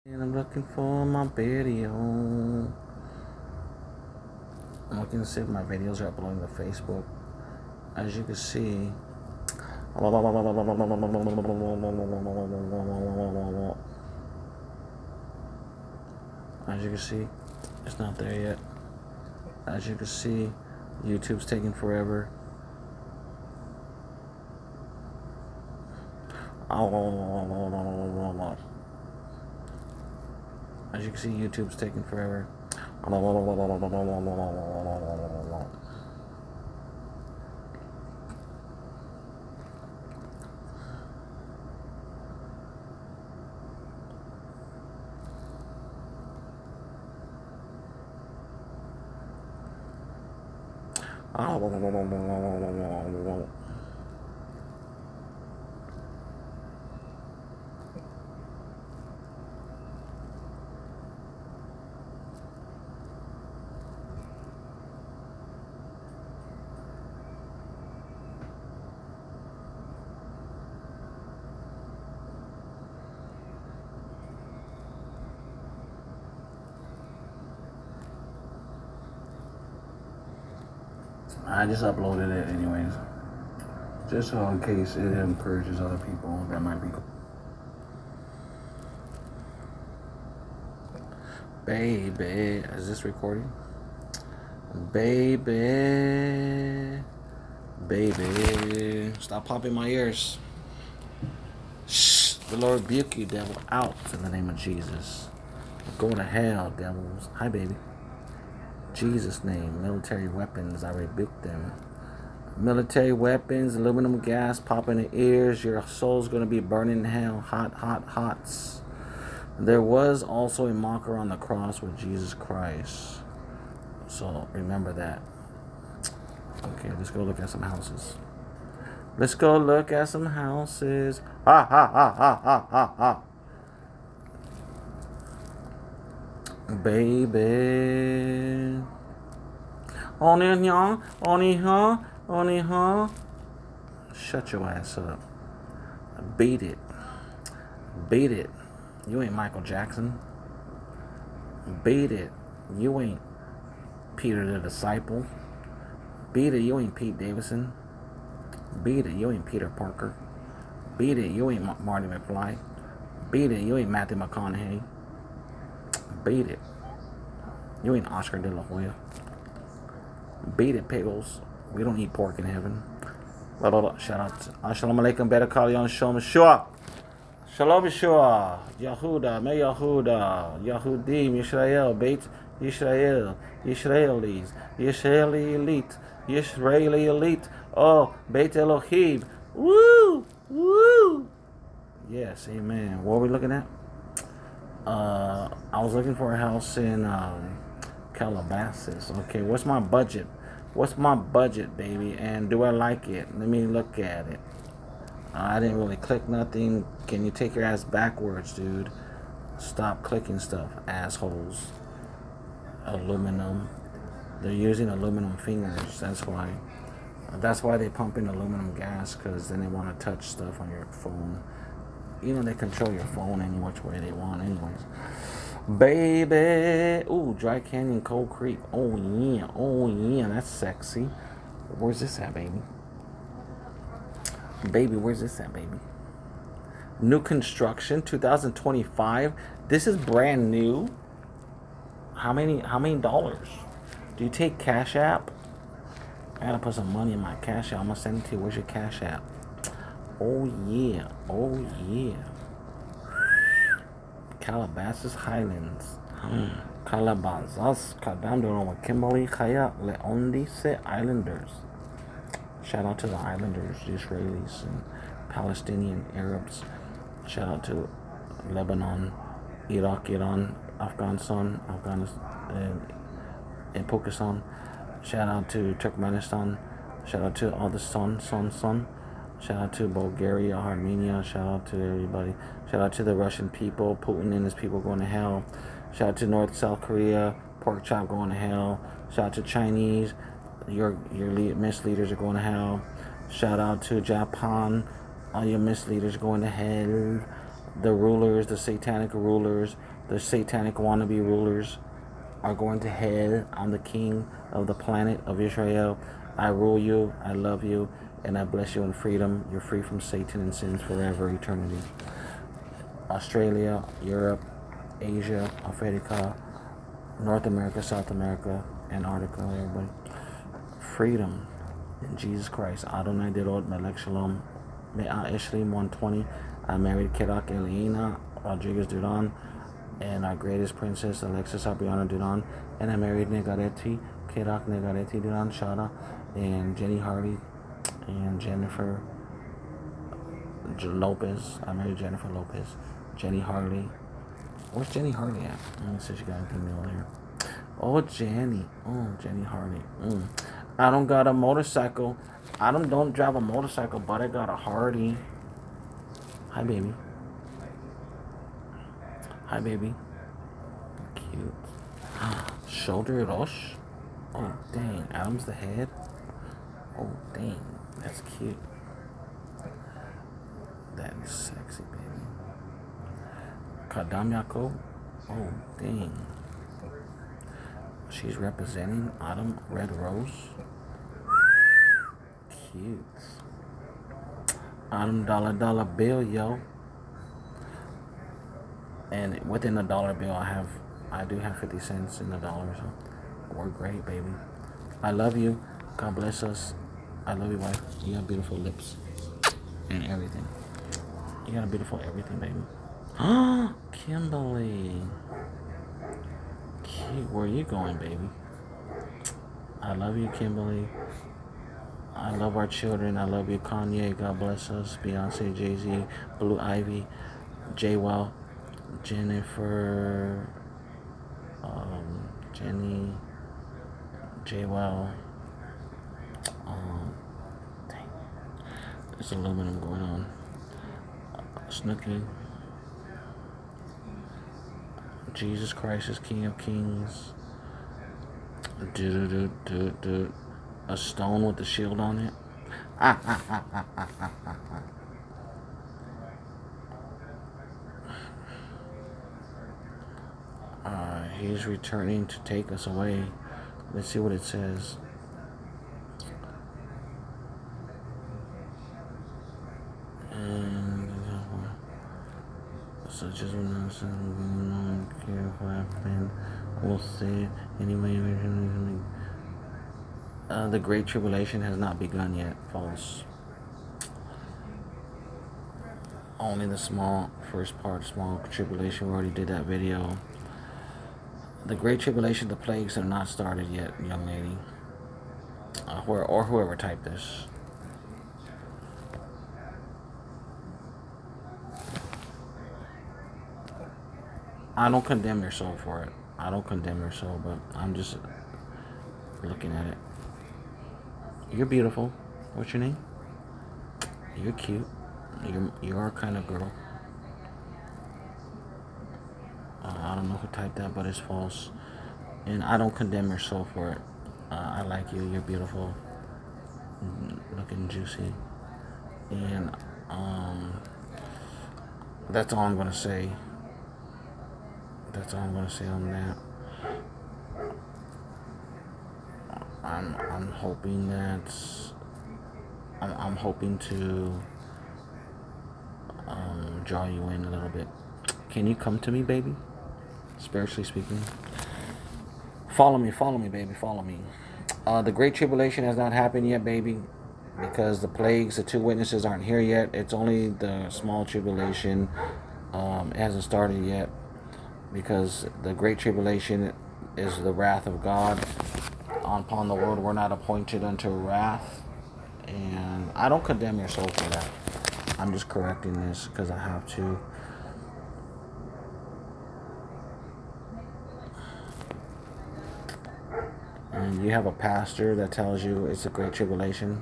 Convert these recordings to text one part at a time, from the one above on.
And I'm looking for my video. I'm looking to see if my videos are uploading to Facebook. As you can see, it's not there yet. As you can see, YouTube's taking forever. As you can see, YouTube's taking forever. I just uploaded it anyways. Just so in case it encourages other people that might be. Baby, is this recording? Baby, stop popping my ears. Shh, the Lord rebuke you, devil, out in the name of Jesus. Go to hell, devils. Hi, baby. Jesus' name, military weapons, I rebuke them. Military weapons, aluminum gas, pop in the ears. Your soul's going to be burning in hell. Hot, hot, hots. There was also a mocker on the cross with Jesus Christ. So remember that. Okay, let's go look at some houses. Let's go look at some houses. Ha, ha, ha, ha, ha, ha, ha. Baby. Only huh? Shut your ass up. Beat it. Beat it. You ain't Michael Jackson. Beat it. You ain't Peter the Disciple. Beat it. You ain't Pete Davidson. Beat it. You ain't Peter Parker. Beat it. You ain't Marty McFly. Beat it. You ain't Matthew McConaughey. Beat it. You ain't Oscar De La Hoya. Beat it, pickles. We don't eat pork in heaven. Shout out. Assalamu alaikum. Better call you on Shalom Yeshua. Shalom Yeshua. Yahuda. May Yahuda. Yahudim. Yisrael. Beit Yisrael. Israelis. Israeli elite. Israeli elite. Oh, Beit Elohim. Woo! Woo! Yes, amen. What are we looking at? I was looking for a house in Calabasas. Okay, what's my budget? What's my budget, baby? And do I like it? Let me look at it. I didn't really click nothing. Can you take your ass backwards, dude? Stop clicking stuff, assholes. Aluminum. They're using aluminum fingers. That's why. That's why they pump in aluminum gas, because then they want to touch stuff on your phone. You know, they control your phone any which way they want anyways. Baby. Ooh, Dry Canyon, Cold Creek. Oh, yeah, that's sexy. Where's this at, baby? Baby, where's this at, baby? New construction, 2025. This is brand new. How many dollars? Do you take Cash App? I gotta put some money in my Cash App. I'm gonna send it to you. Where's your Cash App? Oh, yeah. Calabasas Highlands. Calabasas, Cadandro, Kimberly, Kaya, Leondice Islanders. Shout out to the Islanders, the Israelis, and Palestinian Arabs. Shout out to Lebanon, Iraq, Iran, Afghanistan, and Pakistan. Shout out to Turkmenistan. Shout out to all the son. Shout out to Bulgaria, Armenia. Shout out to everybody. Shout out to the Russian people. Putin and his people going to hell. Shout out to North South Korea. Pork chop going to hell. Shout out to Chinese. Your misleaders are going to hell. Shout out to Japan. All your misleaders going to hell. The rulers, the satanic rulers, the satanic wannabe rulers are going to hell. I'm the king of the planet of Israel. I rule you, I love you, and I bless you in freedom. You're free from Satan and sins forever, eternity. Australia, Europe, Asia, Africa, North America, South America, Antarctica, everybody. Freedom in Jesus Christ. Adonai Dirod Melech Shalom. Me'a Ishlim 120. I married Kerak Eliana Rodriguez Duran and our greatest princess Alexis Abriana Duran. And I married Negareti, Kerak Negareti Duran Shara, and Jenny Harley and Jennifer Lopez. I married Jennifer Lopez. Jenny Harley. Where's Jenny Harley at? Let me see if she got anything new here. Oh, Jenny. Oh, Jenny Harley. I don't got a motorcycle. I don't drive a motorcycle, but I got a Harley. Hi, baby. Hi, baby. Cute. Shoulder Roche. Oh, dang. Adam's the head. Oh, dang. That's cute. That is sexy, baby. Kadam Yaakov. Oh, dang. She's representing Autumn Red Rose. Cute. Autumn dollar bill, yo. And within the dollar bill, I do have 50 cents in the dollar, so we're great, baby. I love you. God bless us. I love you, wife. You have beautiful lips and everything. You got a beautiful everything, baby. Kimberly. Cute. Where are you going, baby? I love you, Kimberly. I love our children. I love you, Kanye. God bless us. Beyonce, Jay-Z, Blue Ivy, J-Well, Jennifer, Jenny, J-Well. Dang. There's aluminum going on. Snooki. Jesus Christ is King of Kings. A stone with a shield on it. He's returning to take us away. Let's see what it says. And such as when I don't care if I offend, will say it anyway. The Great Tribulation has not begun yet. False. Only the first part, small tribulation. We already did that video. The Great Tribulation, the plagues have not started yet, young lady. Or whoever typed this. I don't condemn your soul for it. I don't condemn your soul, but I'm just looking at it. You're beautiful. What's your name? You're cute. You're our kind of girl. I don't know who typed that, but it's false. And I don't condemn your soul for it. I like you. You're beautiful. Looking juicy. And that's all I'm going to say. That's all I'm going to say on that. I'm hoping that... I'm hoping to draw you in a little bit. Can you come to me, baby? Spiritually speaking. Follow me, baby. Follow me. The Great Tribulation has not happened yet, baby, because the plagues, the two witnesses aren't here yet. It's only the small tribulation. It hasn't started yet, because the Great Tribulation is the wrath of God upon the world. We're not appointed unto wrath. And I don't condemn your soul for that. I'm just correcting this because I have to. And you have a pastor that tells you it's a great tribulation.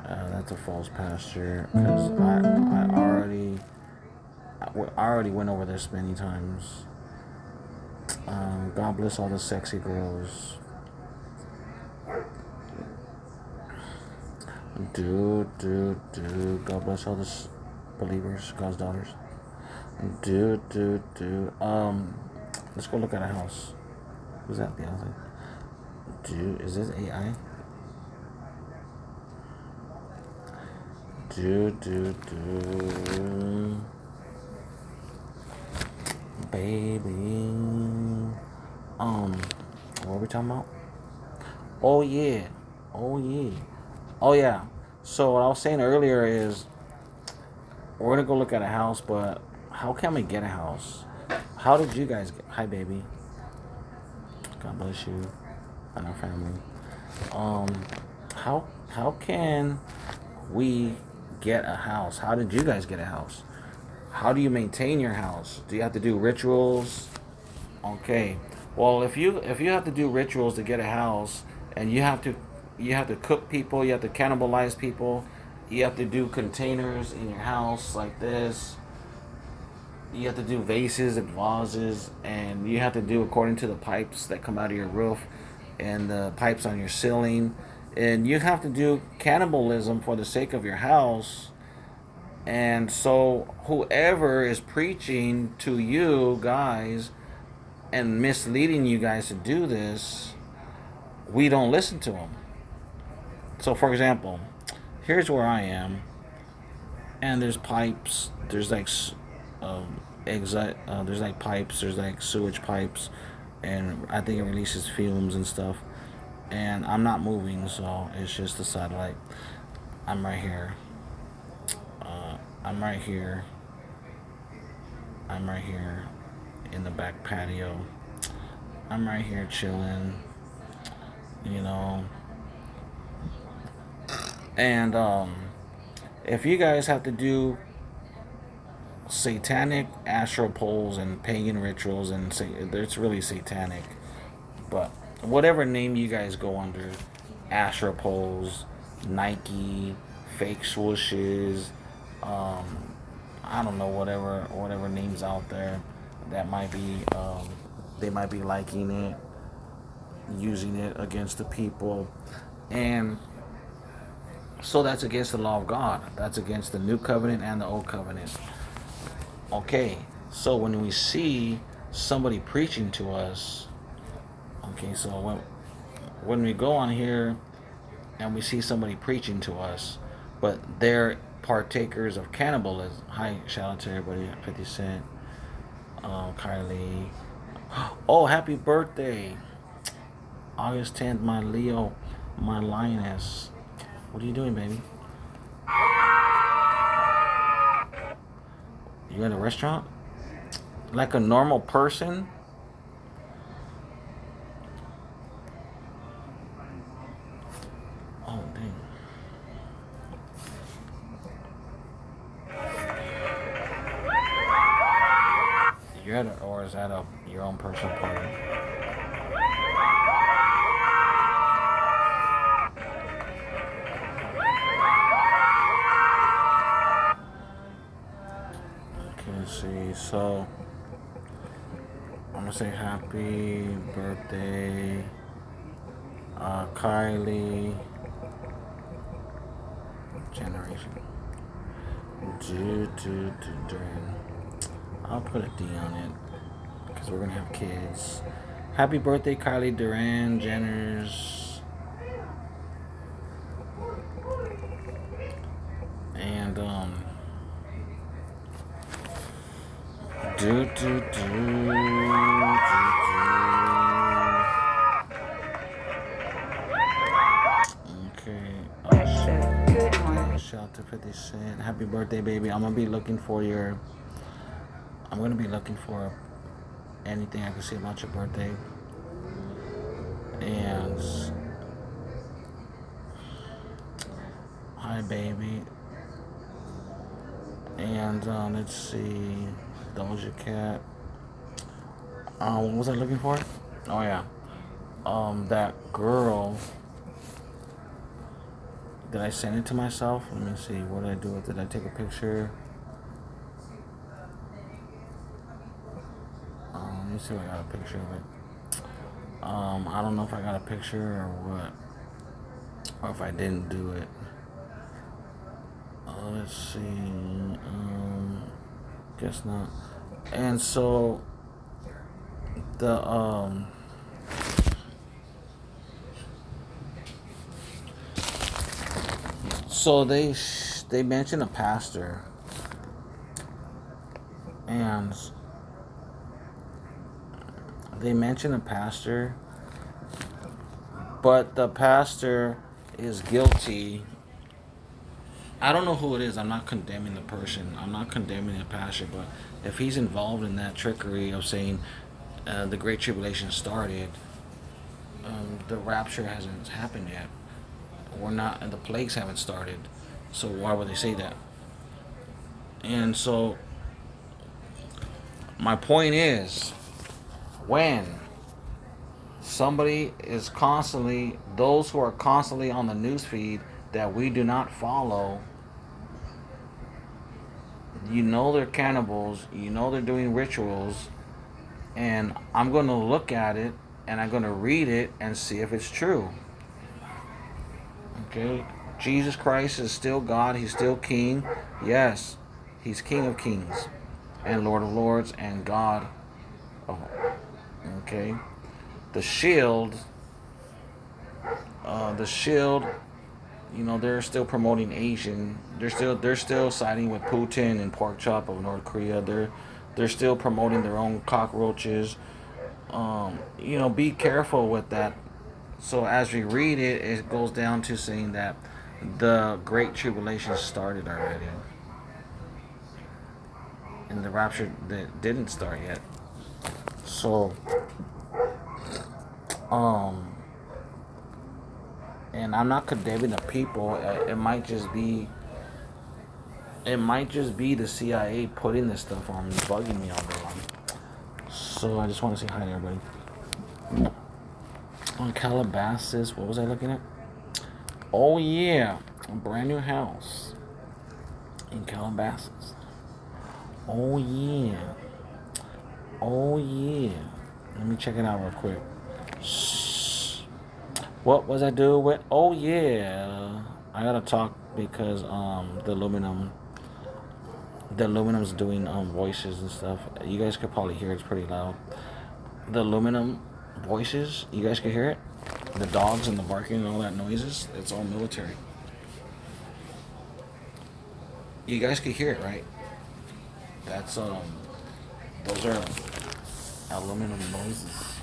That's a false pastor, because I already went over this many times. God bless all the sexy girls. God bless all the believers, God's daughters. Let's go look at a house. Who's that? Beyonce. Is this AI? Baby. What are we talking about? Oh yeah. Oh yeah. Oh yeah. So what I was saying earlier is we're gonna go look at a house, but how can we get a house? How did you guys get? Hi, baby. God bless you and our family. Um, how can we get a house? How did you guys get a house? How do you maintain your house? Do you have to do rituals? Okay. Well, if you have to do rituals to get a house, and you have to cook people, you have to cannibalize people, you have to do containers in your house like this. You have to do vases and vases, and you have to do according to the pipes that come out of your roof and the pipes on your ceiling. And you have to do cannibalism for the sake of your house. And so, whoever is preaching to you guys and misleading you guys to do this, we don't listen to them. So, for example, here's where I am, and there's pipes. There's like there's like pipes. There's like sewage pipes, and I think it releases fumes and stuff. And I'm not moving, so it's just the satellite. I'm right here. I'm right here. I'm right here in the back patio. I'm right here chilling, you know. And if you guys have to do satanic astral poles and pagan rituals, and say it's really satanic, but whatever name you guys go under, astral poles, Nike, fake swooshes, I don't know, whatever names out there that might be, they might be liking it, using it against the people, and so that's against the law of God. That's against the new covenant and the old covenant. Okay, so when we see somebody preaching to us, okay, so when we go on here and we see somebody preaching to us, but they're partakers of cannibalism. Hi, shout out to everybody. 50 Cent, Kylie. Oh, happy birthday, August 10th, my Leo, my lioness. What are you doing, baby? You at a restaurant? Like a normal person? Oh, dang. You're at a, or is that your own personal party? Okay, let's see. So, I'm gonna say happy birthday, Kylie generation. I'll put a D on it because we're gonna have kids. Happy birthday, Kylie Duran Jenners. And do do do do Okay. Oh, shout out to 50 Cent. Happy birthday, baby. I'm gonna be looking for anything I can see about your birthday. And hi, baby. And let's see, Doja Cat. What was I looking for? Oh yeah. That girl. Did I send it to myself? Let me see. What did I do with it? Did I take a picture? Let me see if I got a picture of it. I don't know if I got a picture or what, or if I didn't do it. Let's see. Guess not. And so the so they mentioned a pastor, and they mentioned a pastor, but the pastor is guilty. I don't know who it is. I'm not condemning the person. I'm not condemning the pastor, but if he's involved in that trickery of saying the Great Tribulation started, the rapture hasn't happened yet. We're not, and the plagues haven't started. So why would they say that? And so my point is, when somebody is constantly, those who are constantly on the news feed that we do not follow, you know they're cannibals, you know they're doing rituals, and I'm going to look at it and I'm going to read it and see if it's true. Okay? Jesus Christ is still God, he's still King. Yes, he's King of Kings and Lord of Lords and God. Oh, okay? The shield, you know, they're still promoting Asian. They're still siding with Putin and Pork Chop of North Korea. They're still promoting their own cockroaches. You know, be careful with that. So as we read it, it goes down to saying that the Great Tribulation started already, and the rapture that didn't start yet. So, and I'm not condemning the people. It might just be the CIA putting this stuff on me, bugging me all day long. So I just want to say hi to everybody. On Calabasas, what was I looking at? Oh yeah, a brand new house in Calabasas. Oh yeah. Oh yeah. Let me check it out real quick. Shh. What was I doing with? Oh yeah. I gotta talk because the aluminum's doing voices and stuff. You guys could probably hear it's pretty loud. The aluminum voices, you guys can hear it. The dogs and the barking and all that noises. It's all military. You guys can hear it, right? That's those are aluminum noises.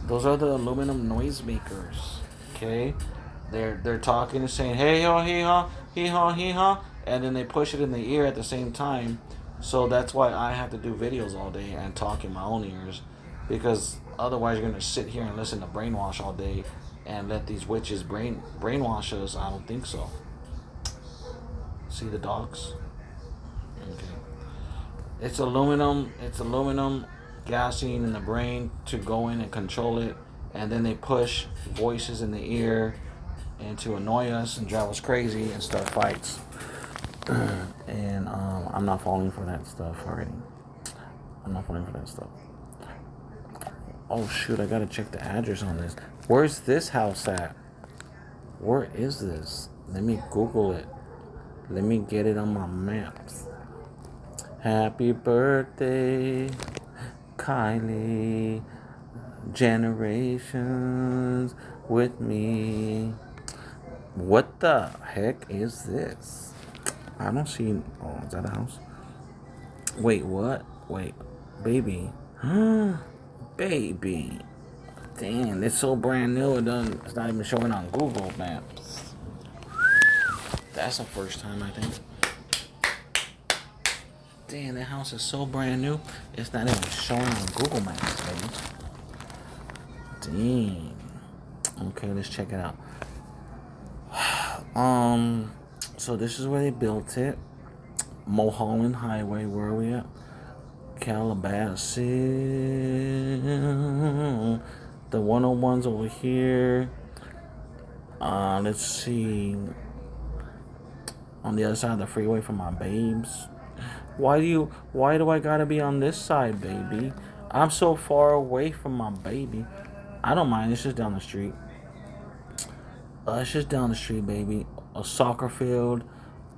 Those are the aluminum noisemakers. Okay, they're talking and saying hey ho hee haw hee haw hee haw, and then they push it in the ear at the same time. So that's why I have to do videos all day and talk in my own ears, because otherwise you're gonna sit here and listen to brainwash all day and let these witches brainwash us. I don't think so. See the dogs? Okay. It's aluminum. It's aluminum gassing in the brain to go in and control it, and then they push voices in the ear and to annoy us and drive us crazy and start fights. And I'm not falling for that stuff already. I'm not falling for that stuff. Oh shoot! I gotta check the address on this. Where's this house at? Where is this? Let me Google it. Let me get it on my maps. Happy birthday, Kylie. Generations with me. What the heck is this? I don't see. Oh, is that a house? Wait, what? Wait, baby. Baby. Damn, it's so brand new. It's not even showing on Google Maps. That's the first time, I think. Damn, that house is so brand new. It's not even showing on Google Maps, baby. Damn. Okay, let's check it out. So this is where they built it. Mulholland Highway. Where are we at? Calabasas. The 101's over here. Let's see. On the other side of the freeway for my babes. Why do I gotta be on this side, baby? I'm so far away from my baby. I don't mind. It's just down the street. It's just down the street, baby. A soccer field,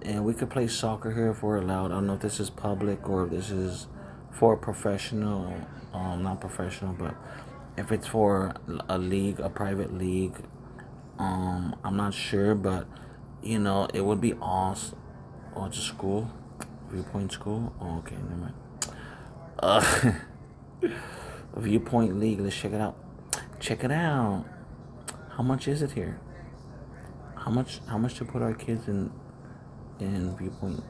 And we could play soccer here if we're allowed. I don't know if this is public or if this is for professional, not professional, but if it's for a league, a private league, I'm not sure, but it would be awesome. Oh, it's a school, Viewpoint School. Oh, okay, never mind. Uh, Viewpoint League. Let's check it out. Check it out. How much is it here? How much? How much to put our kids in Viewpoint?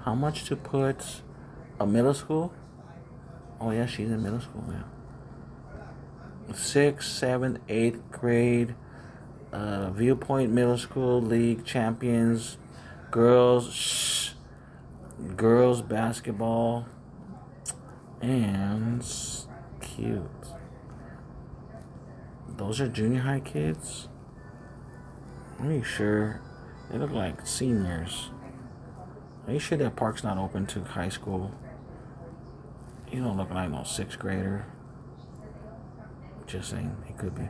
How much to put a middle school? Oh yeah, she's in middle school. Yeah. 6th, 7th, 8th grade. Viewpoint Middle School League champions. Girls basketball. And cute. Those are junior high kids? Are you sure? They look like seniors. Are you sure that park's not open to high school? You don't look like no 6th grader. Just saying, it could be.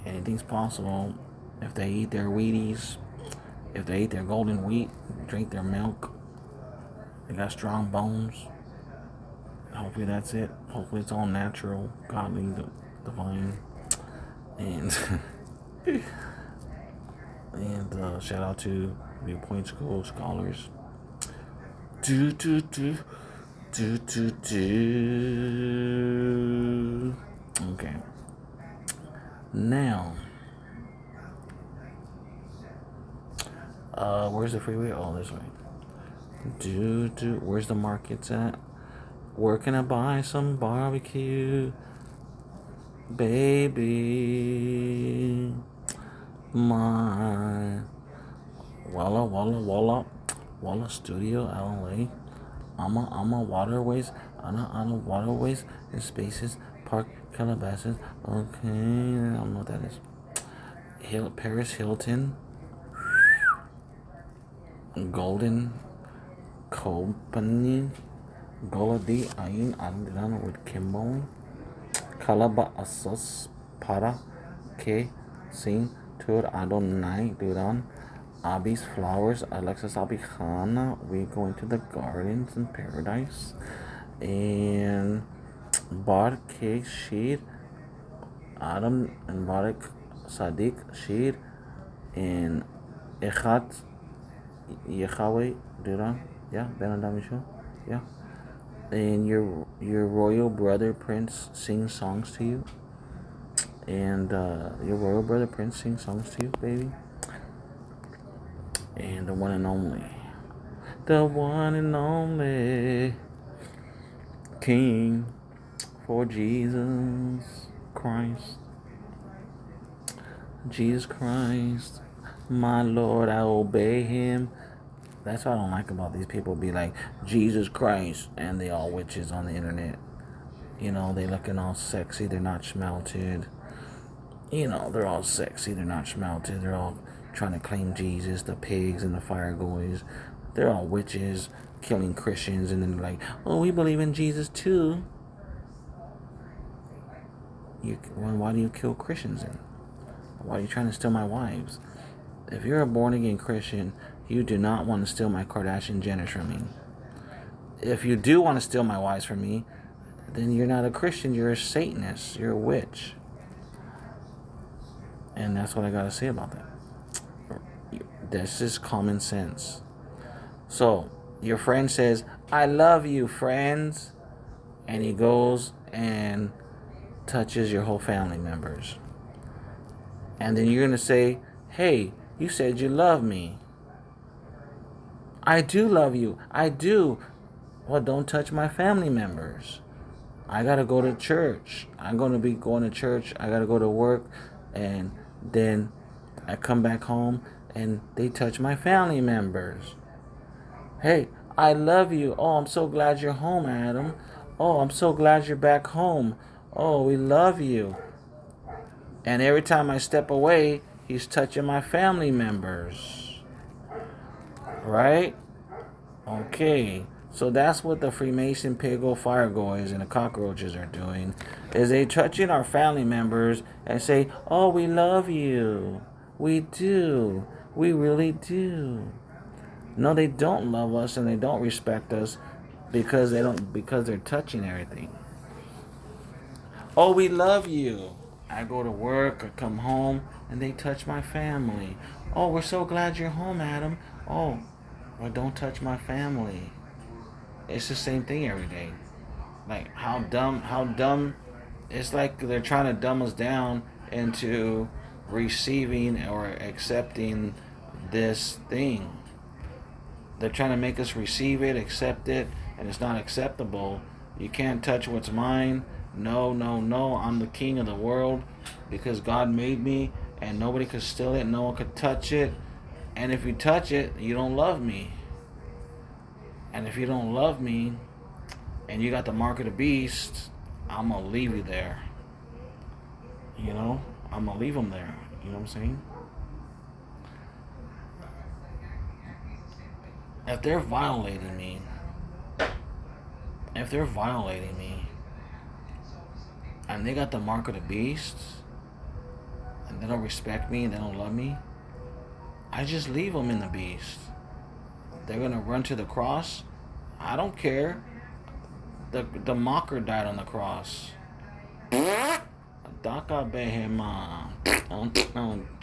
Anything's possible. If they eat their Wheaties, if they eat their golden wheat, drink their milk, they got strong bones. Hopefully that's it. Hopefully it's all natural, godly, divine. And shout out to Viewpoint School scholars. Do do do do do do. Okay. Now, where's the freeway? Oh, this way. Where's the markets at? Where can I buy some barbecue, baby? My Walla Studio, LA. I'm a waterways. I'm a waterways and spaces. Park Calabasas. Okay, I don't know what that is. Paris Hilton. Golden Company. Goladi Ain Andran with Kimberly. Calabasas para que sin tour Adonai Duran. Abby's Flowers, Alexis Abihana. We going to the gardens in paradise. And Bar K Sheed, Adam and Barak Sadiq Sheed, and Echat Yehaweh Duran. Yeah, Ben Adam Show. Yeah. And your royal brother Prince sings songs to you. And your royal brother Prince sings songs to you, baby. And the one and only King for Jesus Christ, my Lord, I obey him. That's what I don't like about these people. Be like, Jesus Christ, and they all witches on the internet. They looking all sexy. They're not schmelted. They're all sexy. They're not schmelted. They're all trying to claim Jesus. The pigs and the fire goys. They're all witches killing Christians, and then they're like, oh, we believe in Jesus too. Why do you kill Christians then? Why are you trying to steal my wives? If you're a born again Christian, you do not want to steal my Kardashian Jenners from me. If you do want to steal my wives from me, then you're not a Christian, you're a Satanist, you're a witch. And that's what I gotta say about that. That's just common sense. So, your friend says, I love you, friends. And he goes and touches your whole family members. And then you're gonna say, hey, you said you love me. I do love you. I do. Well, don't touch my family members. I gotta go to church. I'm gonna be going to church. I gotta go to work. And then I come back home and they touch my family members. Hey, I love you. Oh, I'm so glad you're home, Adam. Oh, I'm so glad you're back home. Oh, we love you. And every time I step away, he's touching my family members. Right? Okay. So that's what the Freemason, Piggo, Fire Goys, and the cockroaches are doing. Is they touching our family members and say, oh, we love you. We do. We really do. No, they don't love us and they don't respect us because they're touching everything. Oh, we love you. I go to work, I come home, and they touch my family. Oh, we're so glad you're home, Adam. Oh, well, don't touch my family. It's the same thing every day. Like, how dumb. It's like they're trying to dumb us down into receiving or accepting this thing. They're trying to make us receive it, accept it, and it's not acceptable. You can't touch what's mine. No, no, no. I'm the king of the world because God made me, and nobody could steal it. No one could touch it. And if you touch it, you don't love me. And if you don't love me, and you got the mark of the beast, I'm gonna leave you there. You know, I'm gonna leave them there. You know what I'm saying? If they're violating me, if they're violating me, and they got the mark of the beast, and they don't respect me, and they don't love me, I just leave them in the beast. They're gonna run to the cross. I don't care. The mocker died on the cross. Daka Behema.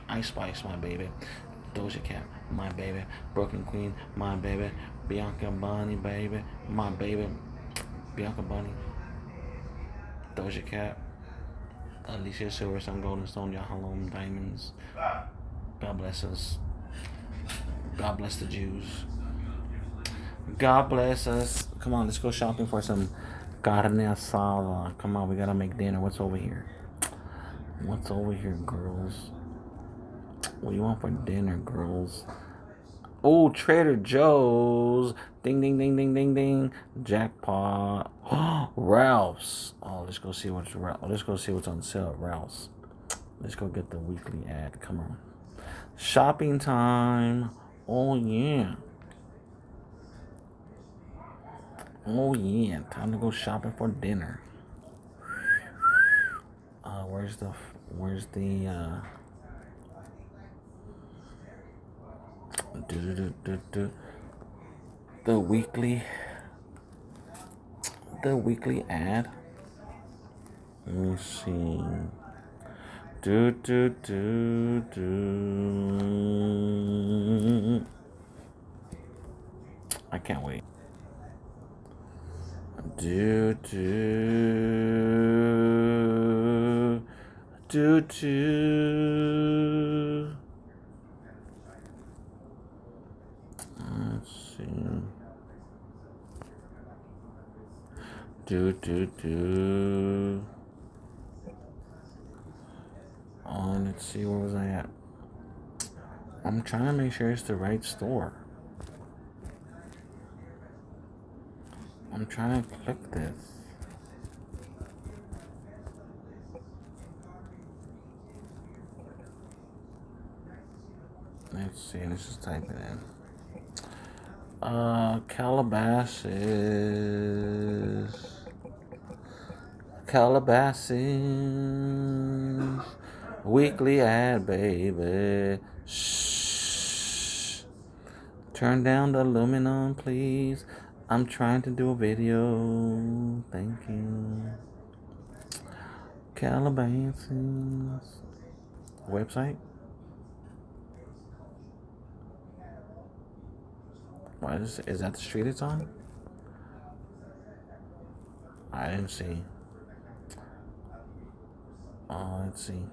Ice Spice, my baby. Doja Cat, my baby. Broken Queen, my baby. Bianca Bunny, baby. My baby. Bianca Bunny. Doja Cat. Alicia Silverstone, Golden Stone, Yahalom, Diamonds. God bless us. God bless the Jews. God bless us. Come on, let's go shopping for some carne asada. Come on, we gotta make dinner. What's over here? What's over here, girls? What do you want for dinner, girls? Oh, Trader Joe's. Ding, ding, ding, ding, ding, ding. Jackpot. Ralph's. Oh, let's go see what's Let's go see what's on sale at Ralph's. Let's go get the weekly ad. Come on. Shopping time. Oh, yeah. Oh, yeah. Time to go shopping for dinner. Where's the weekly ad. Let me see. I can't wait. Let's see. Oh, let's see, where was I at? I'm trying to make sure it's the right store. I'm trying to click this. Let's see, let's just type it in. Calabasas. Weekly ad, baby. Shh. Turn down the aluminum, please. I'm trying to do a video. Thank you. Calabasas. Website? Why is that the street it's on? I didn't see. Let's see.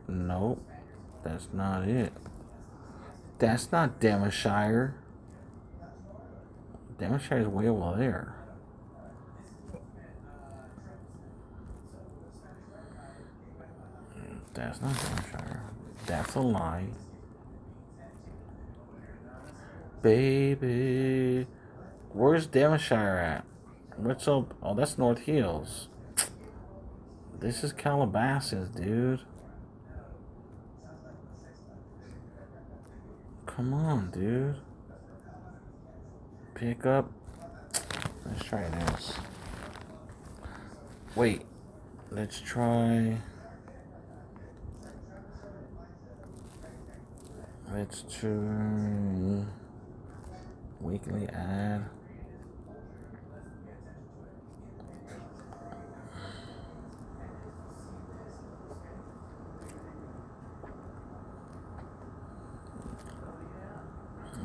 Nope. That's not it. That's not Devonshire. Devonshire is way over there. That's not Devonshire. That's a lie. Baby. Where's Devonshire at? What's up? Oh, that's North Hills. This is Calabasas, dude. Come on, dude. Pick up. Let's try this. Wait. Let's try. Let's do weekly ad.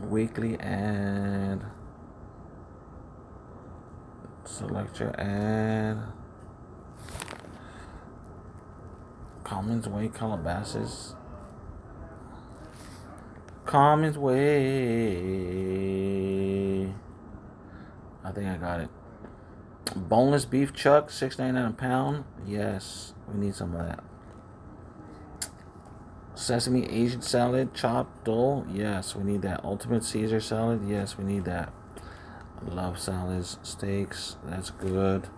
Weekly ad. Select your ad. Commons Way, Calabasas. Commons Way. I think I got it. Boneless beef chuck, $6.99 a pound. Yes, we need some of that. Sesame Asian salad, chopped dough. Yes, we need that. Ultimate Caesar salad. Yes, we need that. I love salads, steaks. That's good.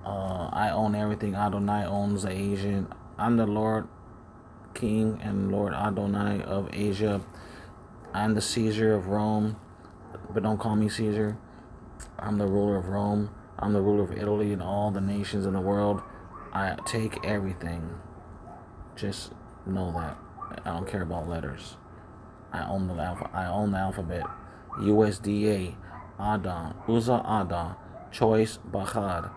I own everything. Adonai owns the Asian. I'm the Lord King and Lord Adonai of Asia. I'm the Caesar of Rome, but don't call me Caesar. I'm the ruler of Rome. I'm the ruler of Italy and all the nations in the world. I take everything. Just know that. I don't care about letters. I own the alphabet. USDA, Adon, Uza Adon, Choice Bahad.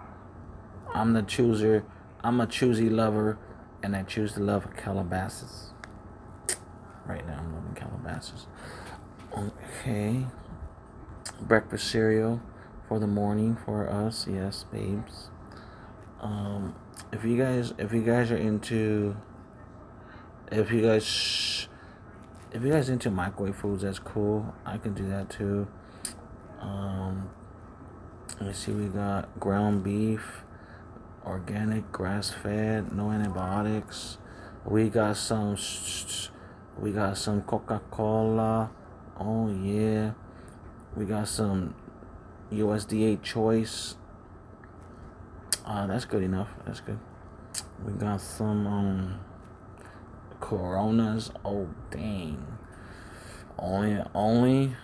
I'm the chooser. I'm a choosy lover, and I choose to love Calabasas. Right now, I'm loving Calabasas. Okay. Breakfast cereal for the morning for us. Yes, babes. If you guys are into, if you guys into microwave foods, that's cool. I can do that too. Let's see, we got ground beef, organic, grass fed, no antibiotics. We got some Coca-Cola. Oh yeah. We got some USDA choice. That's good enough. That's good. We got some Coronas. Oh dang. Only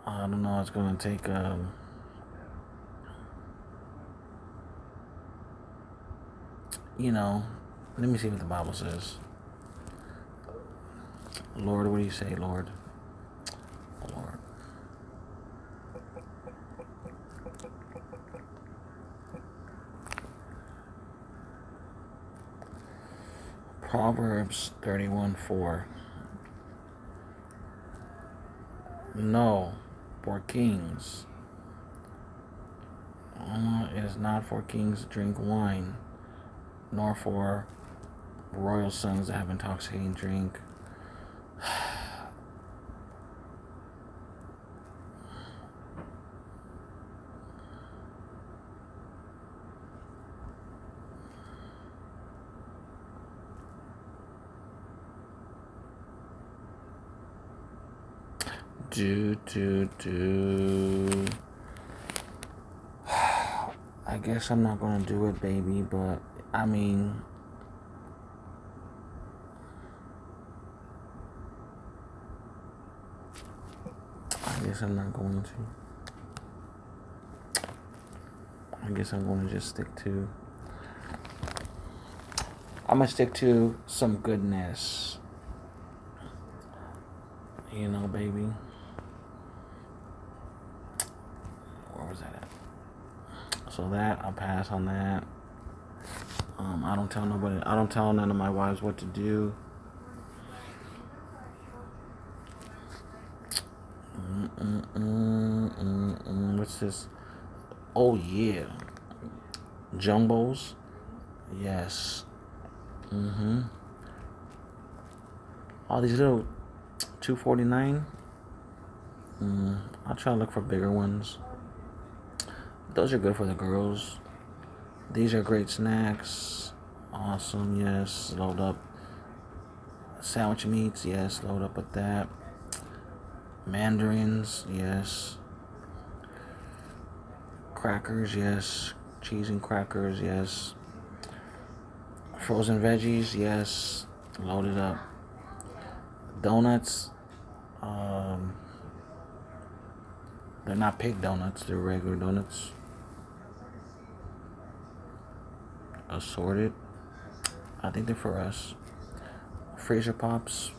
I don't know, it's gonna take let me see what the Bible says. Lord, what do you say, Lord? Lord. Proverbs 31:4. No, for kings. It is not for kings to drink wine, nor for royal sons to have intoxicating drink. I guess I'm not gonna do it, baby, but I mean, I guess I'm not going to. I guess I'm gonna just stick to. I'm gonna stick to some goodness. Baby. Where was that at? So that, I'll pass on that. I don't tell nobody. I don't tell none of my wives what to do. What's this? Oh yeah, jumbos. Yes. All these little $2.49. I'll try to look for bigger ones. Those are good for the girls. These are great snacks. Awesome. Yes. Load up. Sandwich meats. Yes. Load up with that. Mandarins. Yes. Crackers. Yes. Cheese and crackers. Yes. Frozen veggies. Yes. Load it up. Donuts. They're not pig donuts. They're regular donuts. Assorted. I think they're for us. Freezer Pops.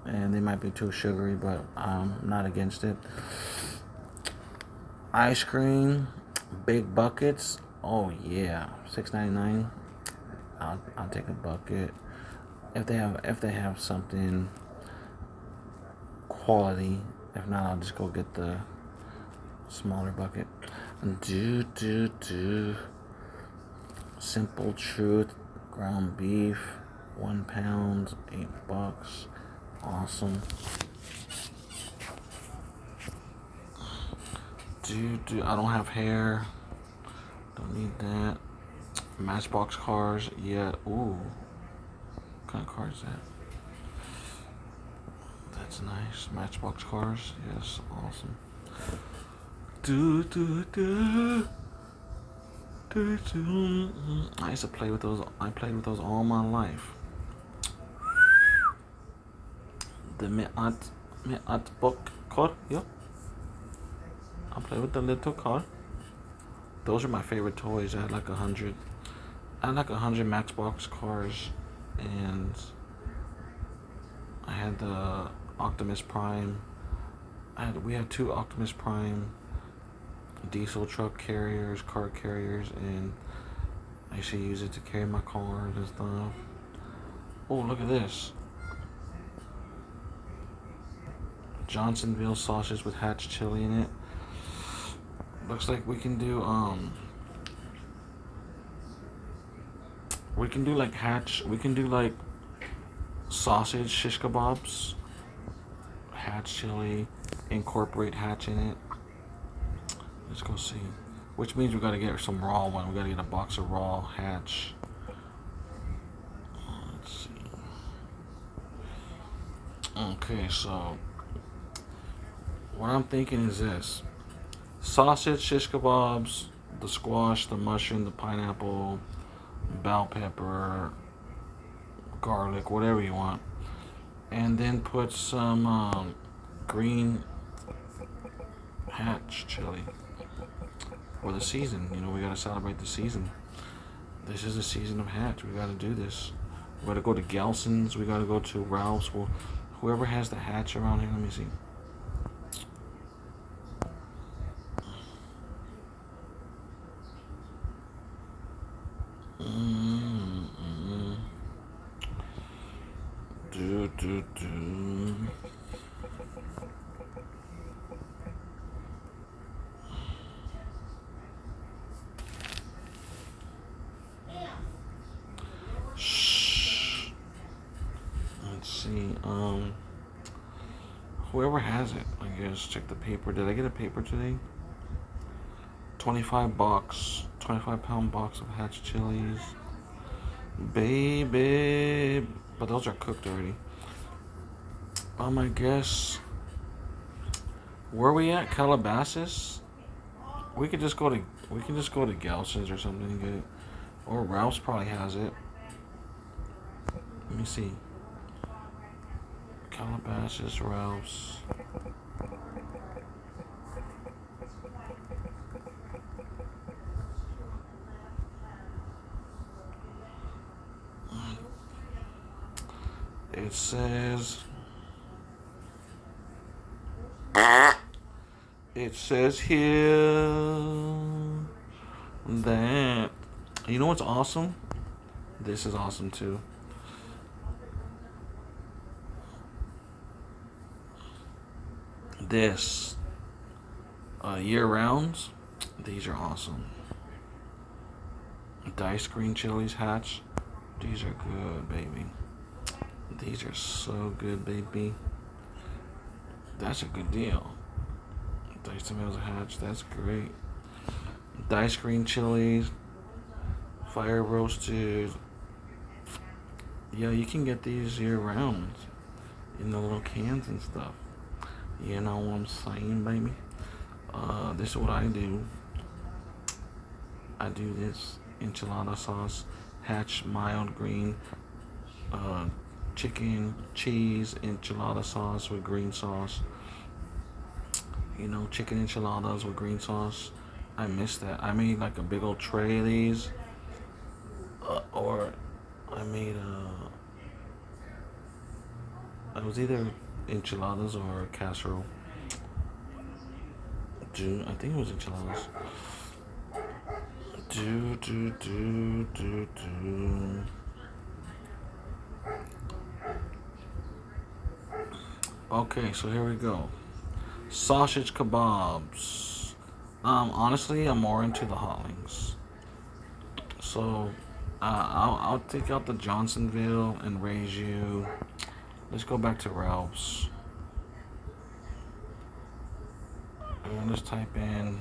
and they might be too sugary, but I'm not against it. Ice cream, big buckets. Oh yeah, $6.99. I'll take a bucket if they have something quality. If not, I'll just go get the smaller bucket. Simple Truth ground beef, 1 pound, $8. Awesome. I don't have hair. Don't need that. Matchbox cars, yeah. Ooh, what kind of car is that? That's nice. Matchbox cars, yes, awesome. I used to play with those. I played with those all my life. The Matchbox car, yeah. I play with the little car. Those are my favorite toys. I had like 100. I had like 100 Matchbox cars, and I had the Optimus Prime. We had 2 Optimus Prime diesel truck carriers, car carriers, and I used to use it to carry my cars and stuff. Oh, look at this. Johnsonville sausage with Hatch chili in it. Looks like we can do like Hatch. We can do like sausage shish kebabs, Hatch chili, incorporate Hatch in it. Let's go see. Which means we gotta get some raw one. We gotta get a box of raw Hatch. Let's see. Okay, so what I'm thinking is this: sausage shish kebabs, the squash, the mushroom, the pineapple, bell pepper, garlic, whatever you want, and then put some green Hatch chili for the season. You know, we gotta celebrate the season. This is the season of Hatch. We gotta do this. We gotta go to Gelson's. We gotta go to Ralph's. Well, whoever has the Hatch around here, let me see. Shh. Let's see. Whoever has it, I guess. Check the paper. Did I get a paper today? 25 pound box of Hatch chilies. Baby. But those are cooked already. I guess. Where are we at? Calabasas? We can just go to Gelson's or something and get it. Or Ralph's probably has it. Let me see. Calabasas, Ralph's. It says here that, you know what's awesome? This is awesome too. This year rounds, these are awesome. Diced green chilies Hatch, these are good, baby. These are so good, baby. That's a good deal. Diced tomatoes Hatch, that's great. Diced green chilies, fire roasted. Yeah, you can get these year round in the little cans and stuff. You know what I'm saying, baby? This is what I do. I do this enchilada sauce, Hatch mild green, chicken, cheese, enchilada sauce with green sauce. You know, chicken enchiladas with green sauce. I miss that. I made like a big old tray of these. Or I made It was either enchiladas or casserole. I think it was enchiladas. Okay, so here we go. Sausage kebabs. Honestly, I'm more into the hot wings. So, I'll take out the Johnsonville and raise you. Let's go back to Ralph's. And let's type in.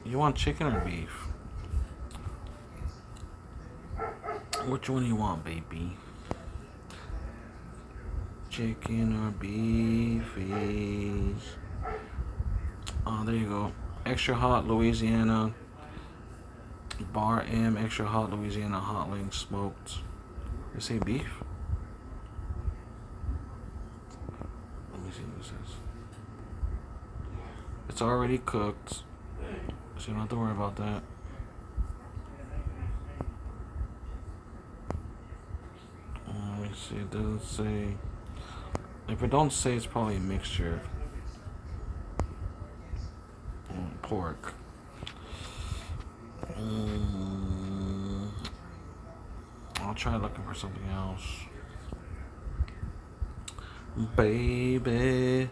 You want chicken or beef? Which one do you want, baby? Chicken or beefies? Oh, there you go. Extra hot Louisiana. Bar M, extra hot Louisiana hot wings smoked. You say beef? Let me see what it says. It's already cooked, so you don't have to worry about that. Let me see, it doesn't say. If it don't say, it's probably a mixture. Pork. I'll try looking for something else. Baby,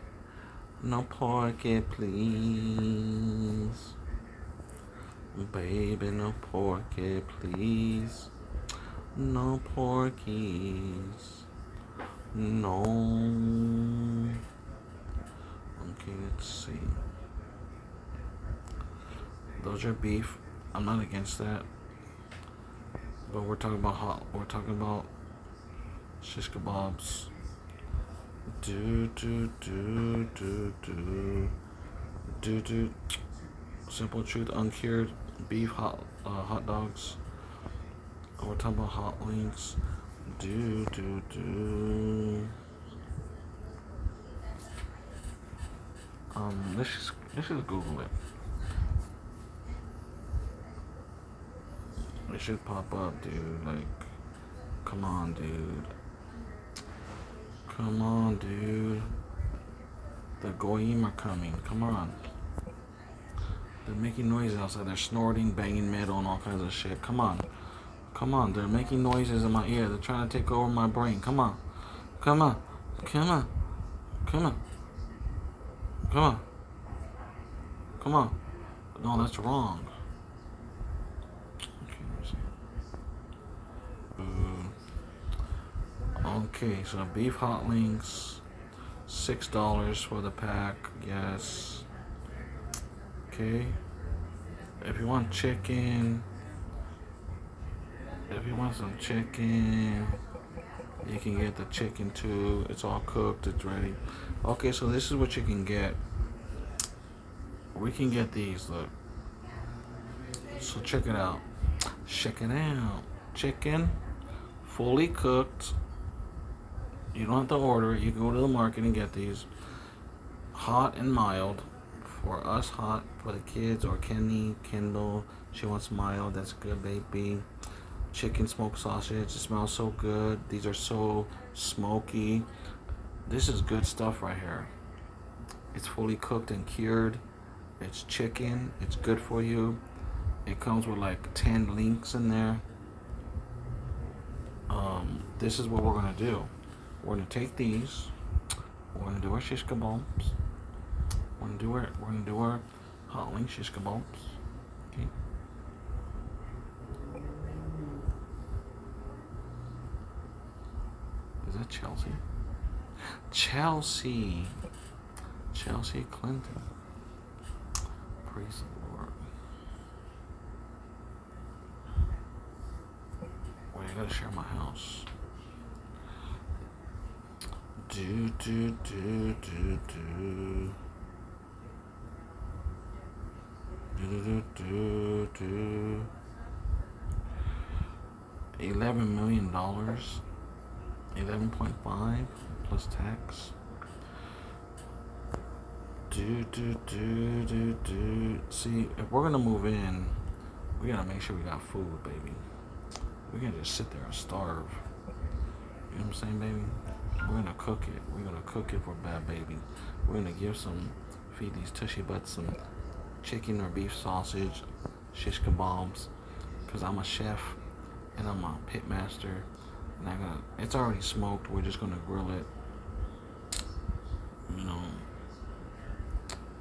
no porky, please. Baby, no porky, please. No porkies. No. Okay, let's see. Those are beef. I'm not against that. But we're talking about shish kebabs. Simple Truth uncured beef hot dogs. We're talking about hot wings. Let's just Google it. It should pop up, dude. Like, come on, dude. Come on, dude. The goyim are coming. Come on. They're making noises outside. They're snorting, banging metal, and all kinds of shit. Come on. Come on. They're making noises in my ear. They're trying to take over my brain. Come on. Come on. Come on. Come on. Come on. Come on. No, that's wrong. Okay, so beef hot wings, $6 for the pack. Yes. Okay. If you want chicken, some chicken, you can get the chicken too. It's all cooked. It's ready. Okay, so this is what you can get. We can get these. Look. So check it out. Check it out. Chicken, fully cooked. You don't have to order it. You can go to the market and get these. Hot and mild. For us, hot. For the kids or Kendall, she wants mild. That's good, baby. Chicken smoked sausage. It smells so good. These are so smoky. This is good stuff right here. It's fully cooked and cured. It's chicken. It's good for you. It comes with like 10 links in there. This is what we're going to do. We're going to take these. We're going to do our shish kebabs. We're going to do our hot wing shish kebabs. Okay. Is that Chelsea? Chelsea Clinton. Praise the Lord. Wait, I gotta share my house. Do. $11 million, 11.5 plus tax. See, if we're gonna move in, we gotta make sure we got food, baby. We can just sit there and starve. You know what I'm saying, baby? We're gonna cook it. We're gonna cook it for Bad Baby. We're gonna feed these tushy butts some chicken or beef sausage, shish kebabs, cause I'm a chef and I'm a pit master. And it's already smoked. We're just gonna grill it. You know,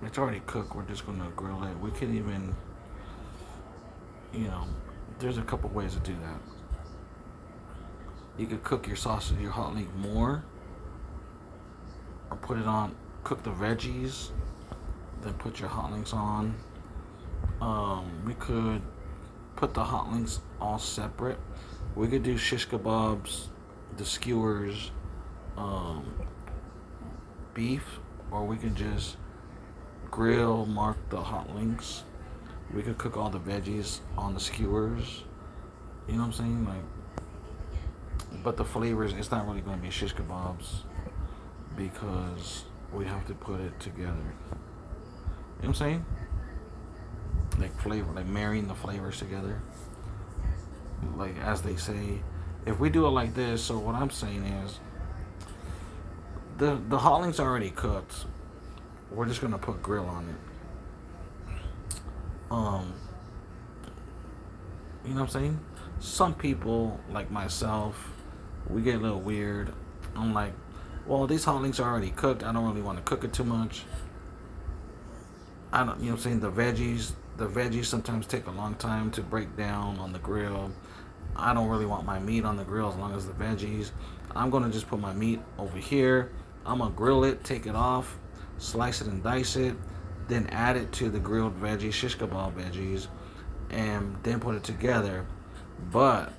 it's already cooked. We're just gonna grill it. We could even, there's a couple ways to do that. You could cook your sausage, your hot link more, or cook the veggies, then put your hot links on. We could put the hot links all separate. We could do shish kebabs, the skewers, beef, or we could just mark the hot links. We could cook all the veggies on the skewers. You know what I'm saying? But the flavors, it's not really going to be shish kebabs because we have to put it together. You know what I'm saying? Marrying the flavors together. As they say, if we do it like this, so what I'm saying is, the hot links are already cooked. We're just gonna put grill on it. You know what I'm saying? Some people, like myself, we get a little weird. I'm like, well, these hot links are already cooked. I don't really want to cook it too much. You know what I'm saying? The veggies sometimes take a long time to break down on the grill. I don't really want my meat on the grill as long as the veggies. I'm gonna just put my meat over here. I'm gonna grill it, take it off, slice it and dice it, then add it to the grilled veggies, shish kebab veggies, and then put it together. But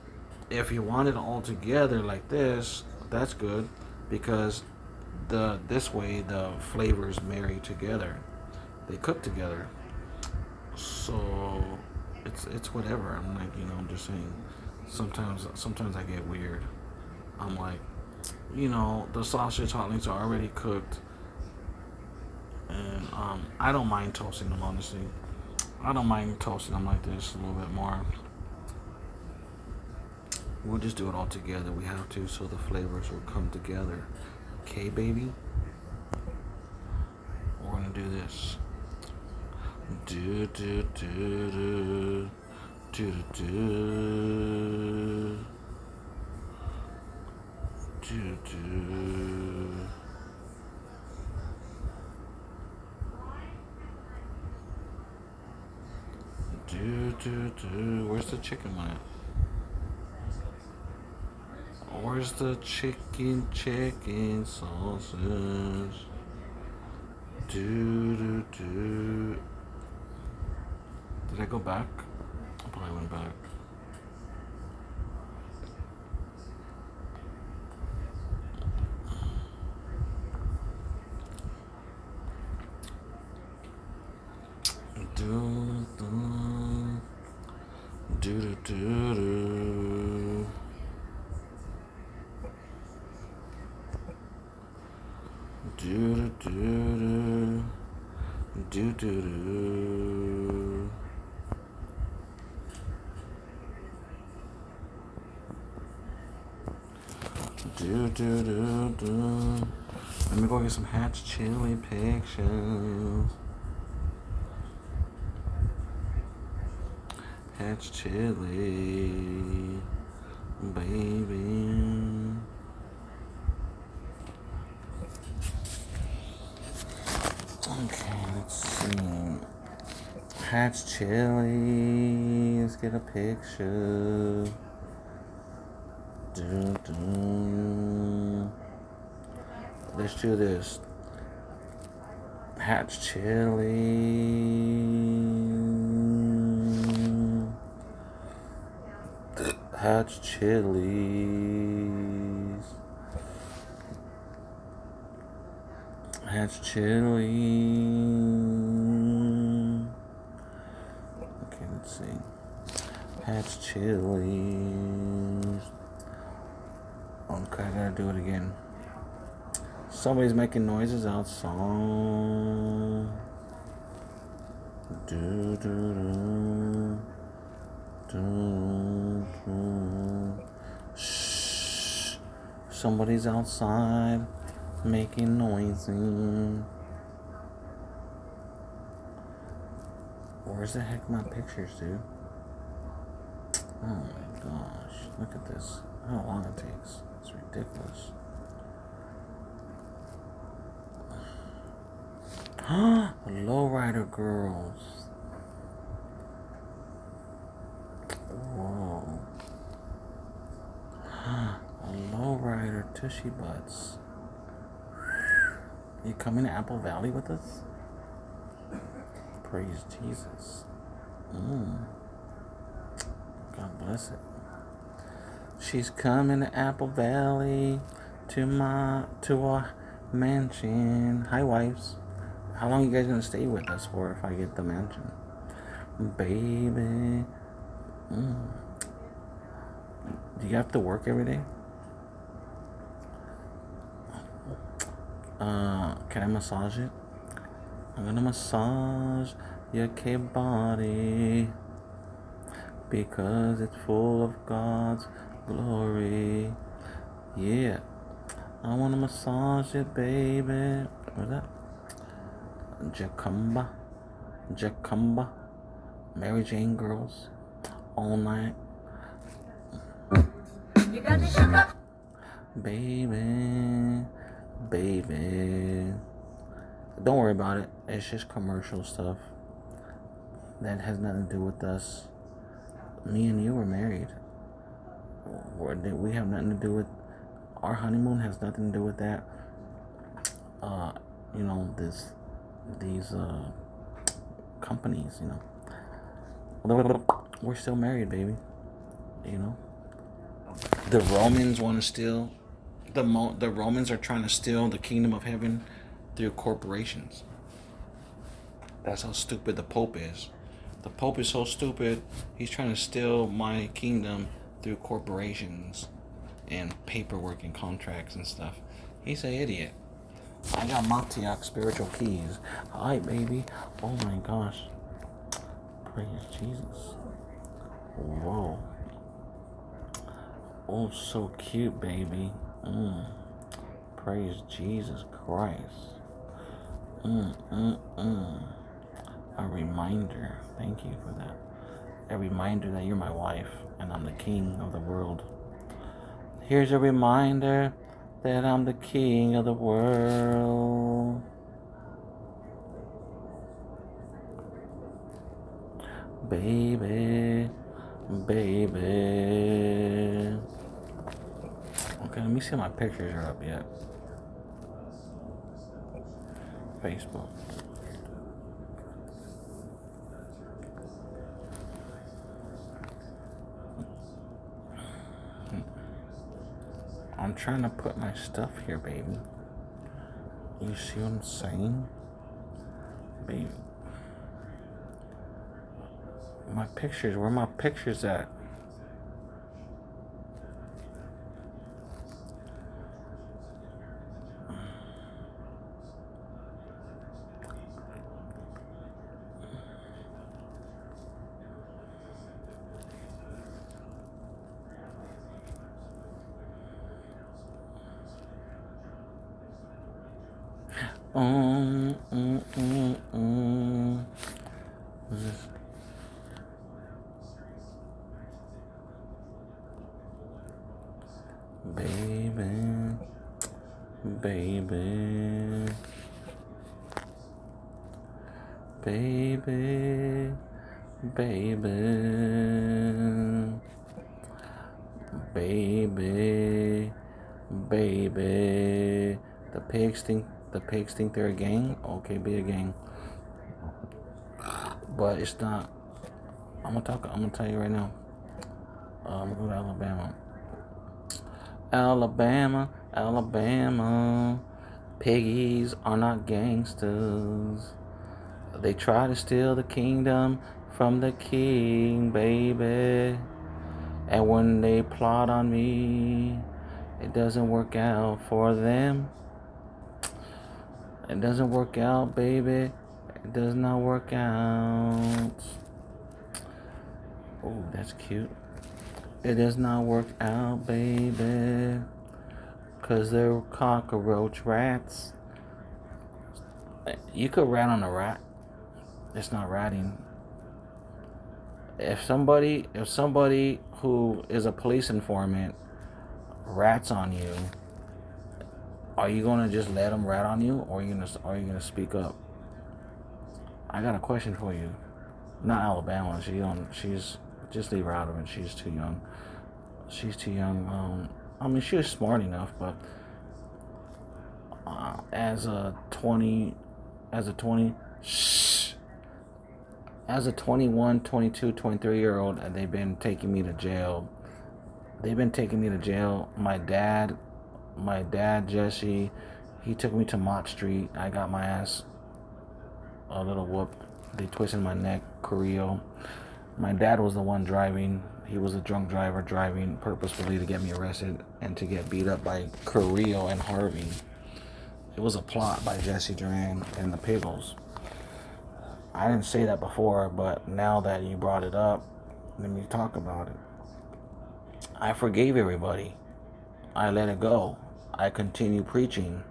if you want it all together like this, that's good, because this way the flavors marry together. They cook together. So it's whatever. I'm like, I'm just saying. Sometimes I get weird. I'm like, the sausage hot links are already cooked, and I don't mind toasting them, honestly. I don't mind toasting them like this a little bit more. We'll just do it all together. We have to, so the flavors will come together. Okay, baby? We're gonna do this. Do do do do do do do do. Where's the chicken one at? Where's the chicken sausage? Do. Did I go back? I probably went back. Let me go get some Hatch chili pictures. Hatch chili, baby. Okay, let's see. Hatch chili. Let's get a picture. Let's do this. Hatch chili. Hatch chilies. Hatch chili. Okay, let's see. Hatch chilies. Okay, I gotta do it again. Somebody's making noises outside. Shh. Somebody's outside making noisy. Where's the heck my pictures, dude? Oh my gosh. Look at this. How long it takes. It's ridiculous. Lowrider girls. Whoa. Lowrider tushy butts. You coming to Apple Valley with us? Praise Jesus. God bless it. She's coming to Apple Valley to our mansion. Hi, wives. How long are you guys gonna stay with us for if I get the mansion? Baby. Do you have to work every day? Can I massage it? I'm gonna massage your cave body because it's full of God's glory. Yeah. I wanna massage it, baby. What's that? Jacumba. Mary Jane girls. All night. You got me shook up. Baby. Don't worry about it. It's just commercial stuff. That has nothing to do with us. Me and you were married. We have nothing to do with... Our honeymoon has nothing to do with that. These companies, We're still married, baby. The Romans want to steal... The Romans are trying to steal the kingdom of heaven through corporations. That's how stupid the Pope is. The Pope is so stupid, he's trying to steal my kingdom through corporations and paperwork and contracts and stuff. He's an idiot. I got Montiac spiritual keys. Hi, baby. Oh my gosh. Praise Jesus. Whoa. Oh, so cute, baby. Praise Jesus Christ. A reminder. Thank you for that. A reminder that you're my wife and I'm the king of the world. Here's a reminder that I'm the king of the world. Baby. Okay, let me see if my pictures are up yet. Facebook. I'm trying to put my stuff here, baby. You see what I'm saying? Baby. My pictures, where my pictures at? Baby. The pigs think they're a gang. Okay, be a gang. But it's not. I'm gonna tell you right now. I'm gonna go to Alabama. Piggies are not gangsters. They try to steal the kingdom from the king, baby. And when they plot on me, it doesn't work out for them. It doesn't work out, baby. It does not work out. Oh, that's cute. It has not worked out, baby, 'cause they're cockroach rats. You could rat on a rat. It's not ratting. If somebody who is a police informant rats on you, are you gonna just let them rat on you, or are you gonna speak up? I got a question for you. Not Alabama. She's just leave her out of it. She's too young. She's too young. I mean, she was smart enough, but as a 20, as a 20, shh, as a 21, 22, 23-year old, they've been taking me to jail. They've been taking me to jail. My dad, Jesse, he took me to Mott Street. I got my ass a little whooped. They twisted my neck, Carrillo. My dad was the one driving. He was a drunk driver driving purposefully to get me arrested and to get beat up by Carrillo and Harvey. It was a plot by Jesse Duran and the Piggles. I didn't say that before, but now that you brought it up, let me talk about it. I forgave everybody. I let it go. I continue preaching.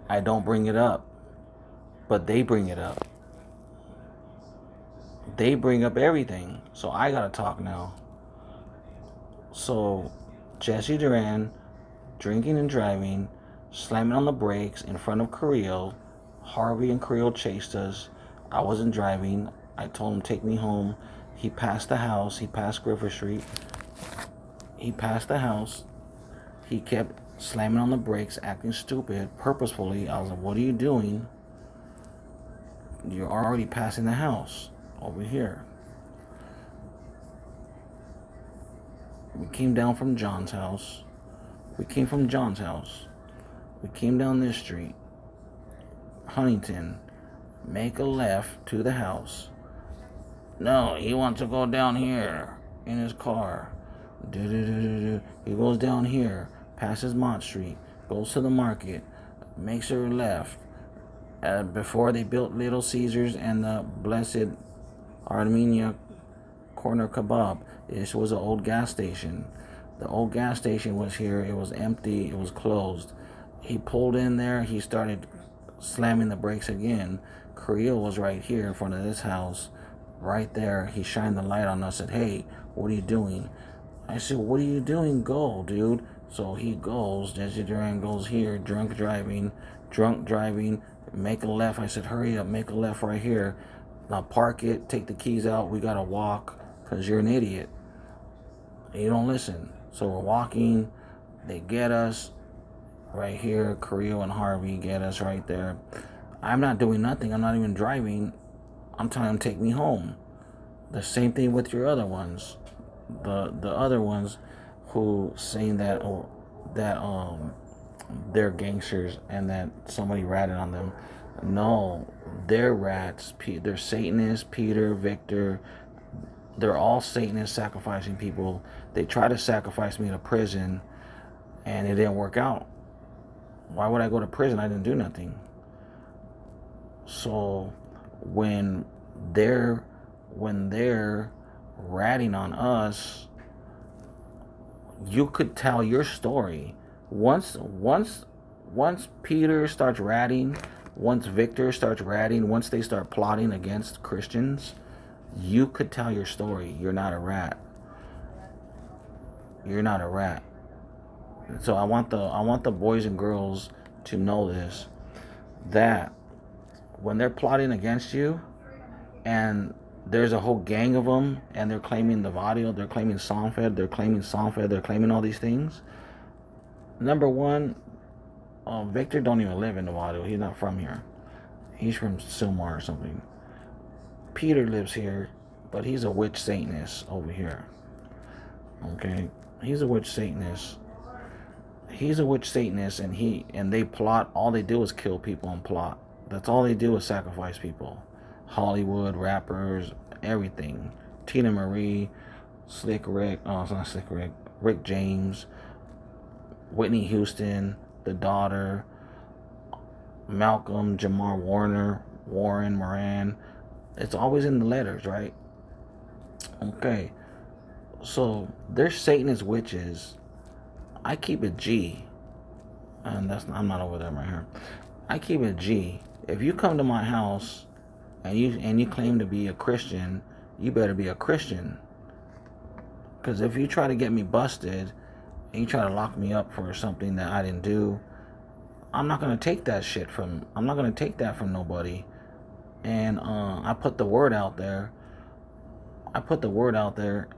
I don't bring it up, but they bring it up. They bring up everything, so I gotta talk now. So, Jesse Duran, drinking and driving, slamming on the brakes in front of Carrillo. Harvey and Carrillo chased us. I wasn't driving. I told him take me home. He passed the house. He passed Griffith Street. He passed the house. He kept slamming on the brakes, acting stupid, purposefully. I was like, what are you doing? You're already passing the house over here. We came down from John's house. We came down this street, Huntington. Make a left to the house. No, he wants to go down here in his car. He goes down here, passes Mott Street, goes to the market, makes a left. Before they built Little Caesars and the Blessed Armenia Corner Kebab, this was an old gas station. The old gas station was here. It was empty. It was closed. He pulled in there. He started slamming the brakes again. Carrillo was right here in front of this house. Right there. He shined the light on us and said, hey, what are you doing? I said, what are you doing? Go, dude. So he goes. Jesse Duran goes here. Drunk driving. Make a left. I said, hurry up. Make a left right here. Now park it. Take the keys out. We got to walk because you're an idiot. You don't listen. So we're walking. They get us right here. Carrillo and Harvey get us right there. I'm not doing nothing. I'm not even driving. I'm telling them to take me home. The same thing with your other ones. The other ones who saying that they're gangsters and that somebody ratted on them. No, they're rats. They're Satanists. Peter, Victor. They're all Satanists sacrificing people. They tried to sacrifice me to prison, and it didn't work out. Why would I go to prison? I didn't do nothing. So when they're ratting on us, you could tell your story. Once Peter starts ratting, once Victor starts ratting, once they start plotting against Christians, you could tell your story. You're not a rat. You're not a rat. So I want the boys and girls to know this, that when they're plotting against you and there's a whole gang of them and they're claiming the Vadio, they're claiming Songfed, they're claiming all these things. Number one, Victor don't even live in the Vadio. He's not from here. He's from Sylmar or something. Peter lives here, but he's a witch Satanist over here. Okay? He's a witch Satanist. And they plot. All they do is kill people and plot. That's all they do is sacrifice people. Hollywood, rappers, everything. Tina Marie, Slick Rick, oh, it's not Slick Rick, Rick James, Whitney Houston, the daughter, Malcolm, Jamar Warner, Warren Moran. It's always in the letters, right? Okay. So they're Satanist witches. I keep it G, and I'm not over there right here. I keep it G. If you come to my house and you claim to be a Christian, you better be a Christian. Because if you try to get me busted and you try to lock me up for something that I didn't do, I'm not gonna take that shit from. I'm not gonna take that from nobody. And I put the word out there. I put the word out there.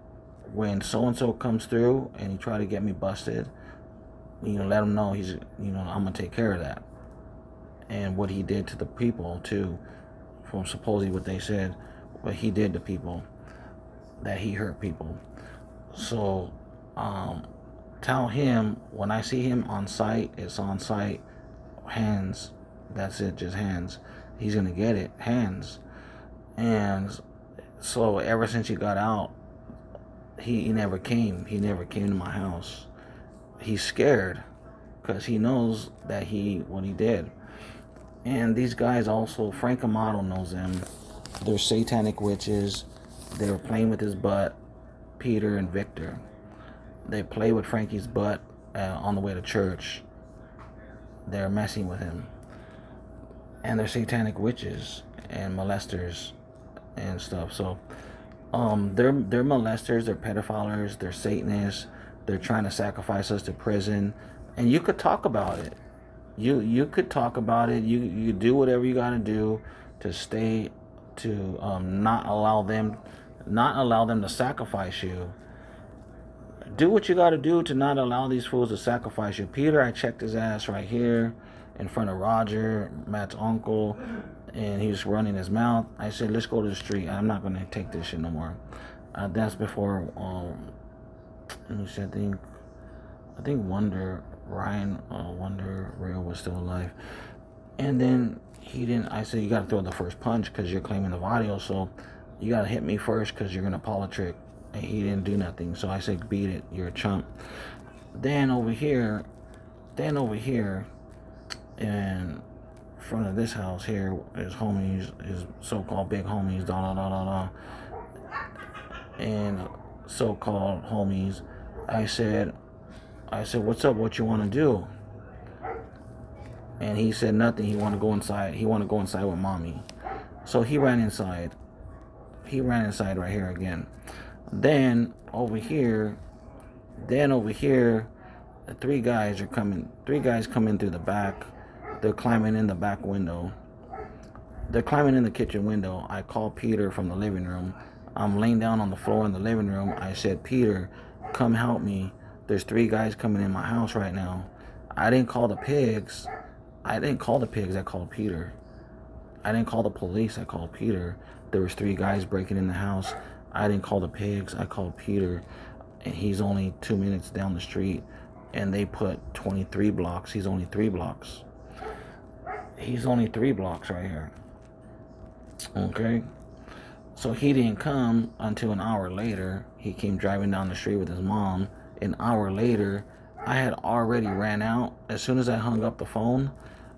When so and so comes through and he try to get me busted, let him know I'm gonna take care of that. And what he did to the people too, from supposedly what they said, what he did to people, that he hurt people. So, tell him when I see him on site, it's on site. Hands. That's it, just hands. He's gonna get it, hands. And so ever since he got out, he never came. He never came to my house. He's scared because he knows that what he did. And these guys also, Frank Amato knows them. They're satanic witches. They were playing with his butt, Peter and Victor. They play with Frankie's butt on the way to church. They're messing with him. And they're satanic witches and molesters and stuff. So they're molesters, they're pedophiles, they're Satanists. They're trying to sacrifice us to prison. And you could talk about it. You could talk about it. You do whatever you got to do to stay, to not allow them to sacrifice you. Do what you got to do to not allow these fools to sacrifice you. Peter, I checked his ass right here in front of Roger, Matt's uncle, and he was running his mouth. I said, let's go to the street. I'm not going to take this shit no more. That's before, let me see, I think Ryan Real was still alive. And then I said, you got to throw the first punch because you're claiming the audio, so you got to hit me first because you're going to politrick. And he didn't do nothing. So I said, beat it, you're a chump. Then over here, in front of this house here, his homies, his so-called big homies, and so-called homies, I said, what's up? What you want to do? And he said nothing. He want to go inside. He want to go inside with mommy. So he ran inside. Right here again. Then over here, three guys come in through the back. They're climbing in the back window. They're climbing in the kitchen window. I call Peter from the living room. I'm laying down on the floor in the living room. I said, Peter, come help me. There's three guys coming in my house right now. I didn't call the pigs. I called Peter. I didn't call the police. I called Peter. There was three guys breaking in the house. I didn't call the pigs. I called Peter. And he's only 2 minutes down the street. And they put 23 blocks. He's only 3 blocks. He's only 3 blocks right here. Okay? So he didn't come until an hour later. He came driving down the street with his mom. An hour later, I had already ran out. As soon as I hung up the phone,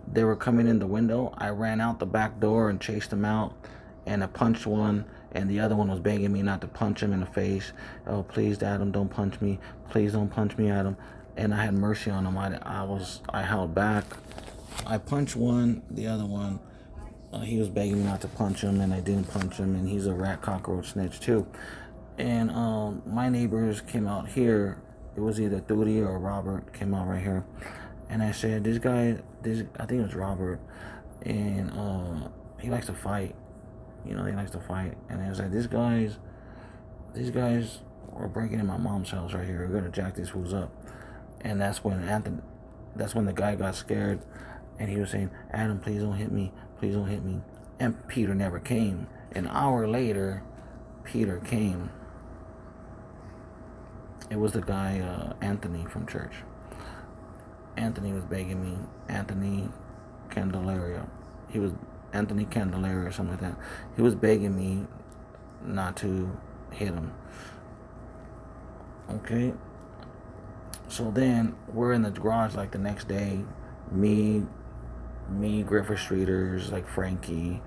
they were coming in the window. I ran out the back door and chased them out. And I punched one. And the other one was begging me not to punch him in the face. Oh, please, Adam, don't punch me. Please don't punch me, Adam. And I had mercy on him. I held back. I punched one. The other one, he was begging me not to punch him, and I didn't punch him. And he's a rat, cockroach, snitch too. And my neighbors came out here. It was either Thudi or Robert came out right here. And I said, I think it was Robert, and he likes to fight. He likes to fight. And I was like, these guys were breaking in my mom's house right here. We're gonna jack these fools up. And that's when the guy got scared, and he was saying, Adam, please don't hit me. Please don't hit me. And Peter never came. An hour later, Peter came. It was the guy, Anthony from church. Anthony was begging me. Anthony Candelaria. He was Anthony Candelaria or something like that. He was begging me not to hit him. Okay? So then we're in the garage like the next day. Me, Griffith Streeters like Frankie.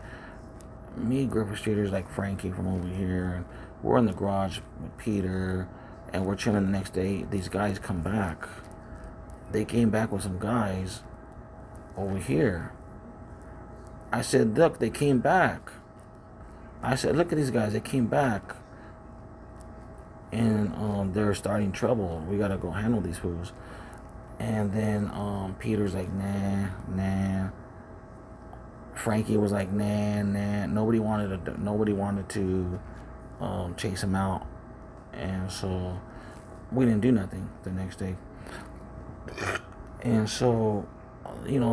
Griffith Streeters like Frankie from over here. And we're in the garage with Peter. and we're chilling the next day. These guys come back. They came back with some guys over here. I said, look, they came back. I said, look at these guys. They came back. And they're starting trouble. We got to go handle these fools. And then Peter's like, nah. Frankie was like, nah. Nobody wanted to chase him out. And so we didn't do nothing the next day. And so,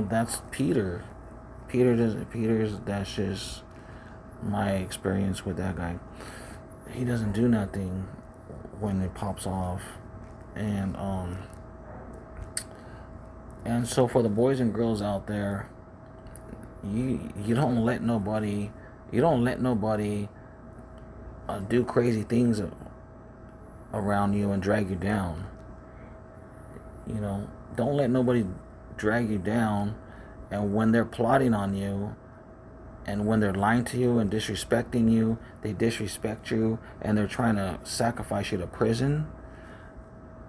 that's Peter. That's just my experience with that guy. He doesn't do nothing when it pops off. And so for the boys and girls out there, you don't let nobody do crazy things around you and drag you down. Don't let nobody drag you down. And when they're plotting on you, and when they're lying to you and disrespecting you, they disrespect you, and they're trying to sacrifice you to prison,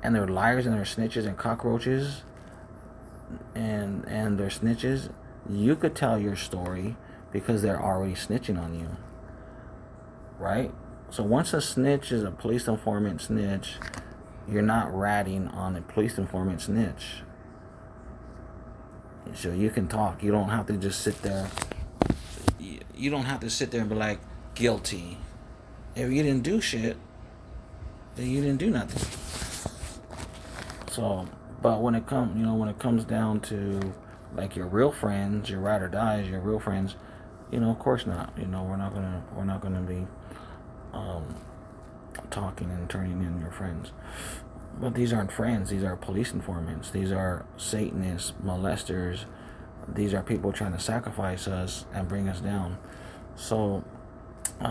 and they're liars and they're snitches and cockroaches, and they're snitches, you could tell your story because they're already snitching on you, right? So once a snitch is a police informant snitch, you're not ratting on a police informant snitch. So you can talk. You don't have to just sit there. You don't have to sit there and be like, guilty. If you didn't do shit, then you didn't do nothing. So, but when it comes down to like your real friends, your ride or dies, your real friends, of course not. We're not gonna be talking and turning in your friends. But these aren't friends. These are police informants. These are Satanists, molesters. These are people trying to sacrifice us and bring us down. So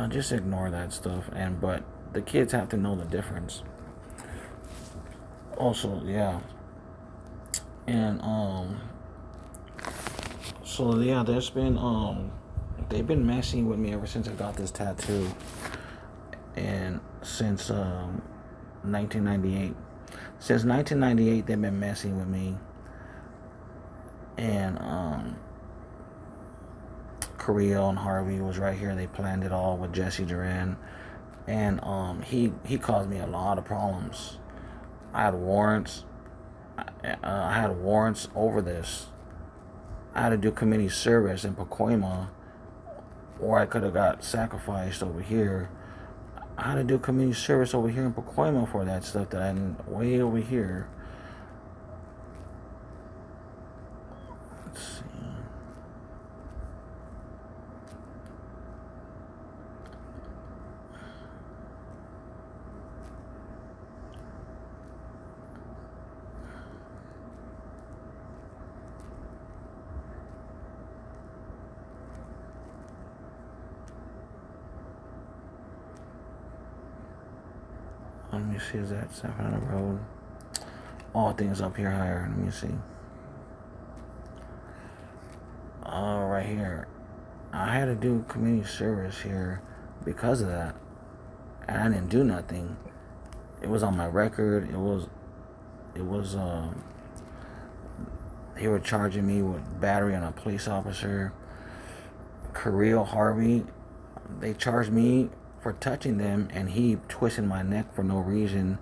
just ignore that stuff. But the kids have to know the difference. Also, yeah. And so yeah, there's been they've been messing with me ever since I got this tattoo, and since 1998. Since 1998, they've been messing with me. And Carrillo and Harvey was right here. They planned it all with Jesse Duran. And he caused me a lot of problems. I had warrants. I had warrants over this. I had to do community service in Pacoima, or I could have got sacrificed over here. I had to do community service over here in Pacoima for that stuff that I did way over here. Let's see. Let me see, is that 700 Road? All things up here higher. Let me see. Right here. I had to do community service here because of that. And I didn't do nothing. It was on my record. It was they were charging me with battery on a police officer. Carrillo, Harvey, they charged me for touching them, and he twisted my neck for no reason.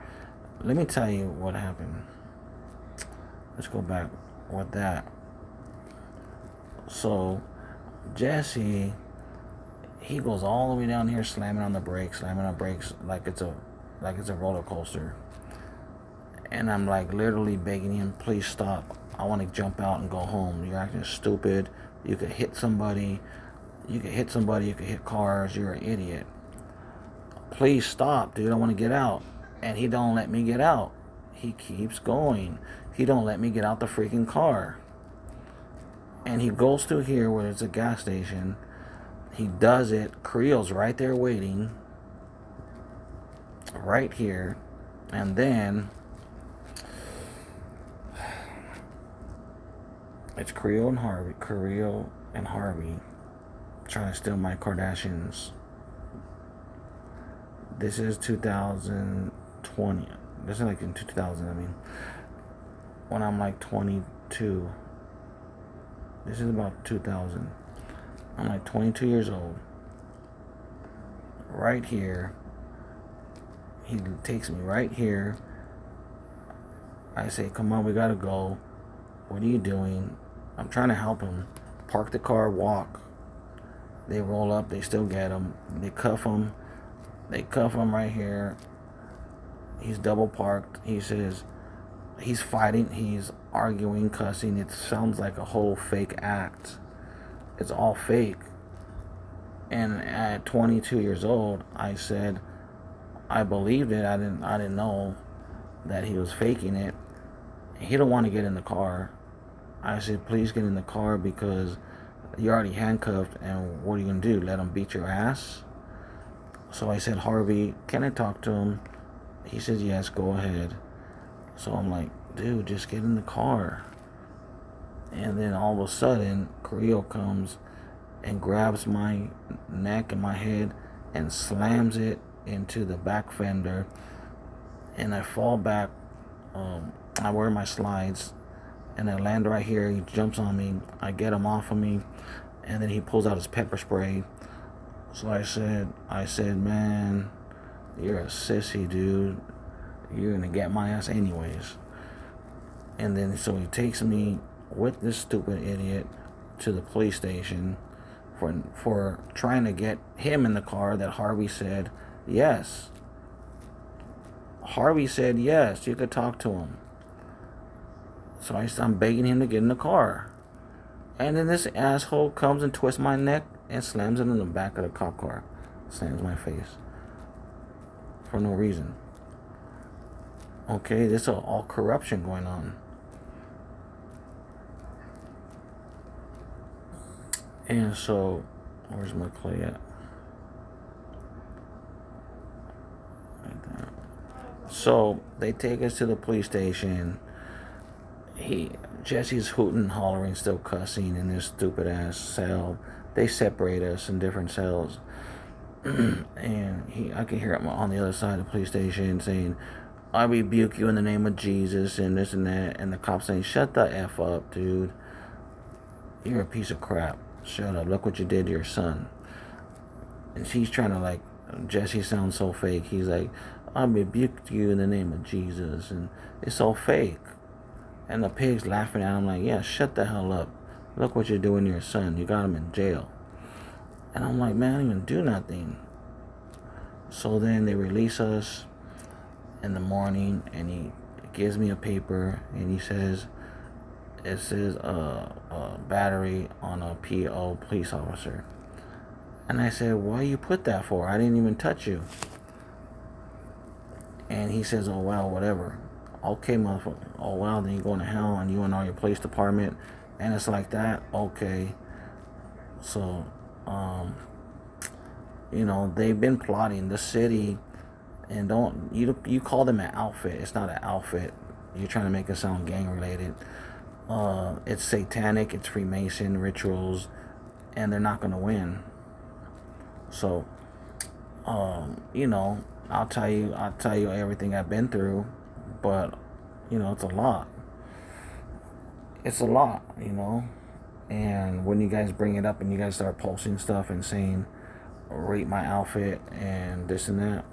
Let me tell you what happened. Let's go back with that. So Jesse, he goes all the way down here, slamming on brakes like it's a roller coaster. And I'm like literally begging him, please stop. I want to jump out and go home. You're acting stupid. You could hit somebody. You could hit cars. You're an idiot. Please stop, dude. I want to get out. And he don't let me get out. He keeps going. He don't let me get out the freaking car. And he goes through here where it's a gas station. He does it. Creel's right there waiting. Right here. And then it's Carrillo and Harvey trying to steal my Kardashians. This is 2020. this is like in 2000, I mean, when I'm like 22. This is about 2000. I'm like 22 years old. Right here. He takes me right here. I say, come on, we gotta go. What are you doing? I'm trying to help him. Park the car, walk. They roll up, they still get him. They cuff him. They cuff him right here. He's double parked. He says, he's fighting, he's arguing, cussing. It sounds like a whole fake act. It's all fake. And at 22 years old, I said, I believed it. I didn't know that he was faking it. He don't want to get in the car. I said, please get in the car because you're already handcuffed, and what are you gonna do? Let him beat your ass? So I said, Harvey, can I talk to him? He says, yes, go ahead. So I'm like, dude, just get in the car. And then all of a sudden, Carrillo comes and grabs my neck and my head and slams it into the back fender. And I fall back. I wear my slides. And I land right here. He jumps on me. I get him off of me. And then he pulls out his pepper spray. So I said, man, you're a sissy, dude. You're going to get my ass anyways. And then so he takes me with this stupid idiot to the police station for trying to get him in the car that Harvey said yes. Harvey said yes, you could talk to him. So I'm begging him to get in the car. And then this asshole comes and twists my neck and slams it in the back of the cop car. Slams my face. For no reason. Okay, this is all corruption going on. And so, where's my clay at? Right there. So, they take us to the police station. Jesse's hooting, hollering, still cussing in this stupid ass cell. They separate us in different cells. And I can hear him on the other side of the police station saying, I rebuke you in the name of Jesus, and this and that. And the cop saying, shut the F up, dude. You're a piece of crap. Shut up. Look what you did to your son. And she's trying to Jesse sounds so fake. He's like, I rebuked you in the name of Jesus. And it's so fake. And the pig's laughing at him like, yeah, shut the hell up. Look what you're doing to your son. You got him in jail. And I'm like, man, I didn't even do nothing. So then they release us in the morning, and he gives me a paper, and he says, it says battery on a PO police officer. And I said, why you put that for? I didn't even touch you. And he says, oh, well, whatever. Okay, motherfucker. Oh, well, then you're going to hell, and you and all your police department. And it's like that. Okay. So, they've been plotting the city, and you call them an outfit. It's not an outfit. You're trying to make it sound gang related. It's satanic, it's Freemason rituals, and they're not going to win. So, I'll tell you everything I've been through, but, it's a lot. It's a lot, And when you guys bring it up and you guys start posting stuff and saying, rate my outfit and this and that,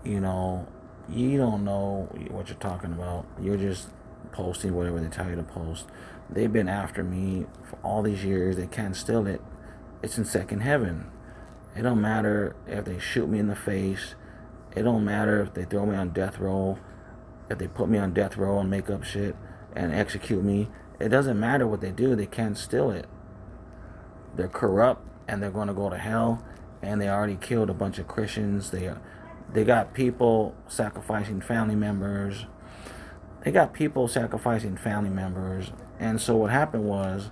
you don't know what you're talking about. You're just posting whatever they tell you to post. They've been after me for all these years. They can't steal it. It's in second heaven. It don't matter if they shoot me in the face. It don't matter if they throw me on death row. If they put me on death row and make up shit and execute me. It doesn't matter what they do. They can't steal it. They're corrupt and they're going to go to hell. And they already killed a bunch of Christians. They got people sacrificing family members. And so what happened was,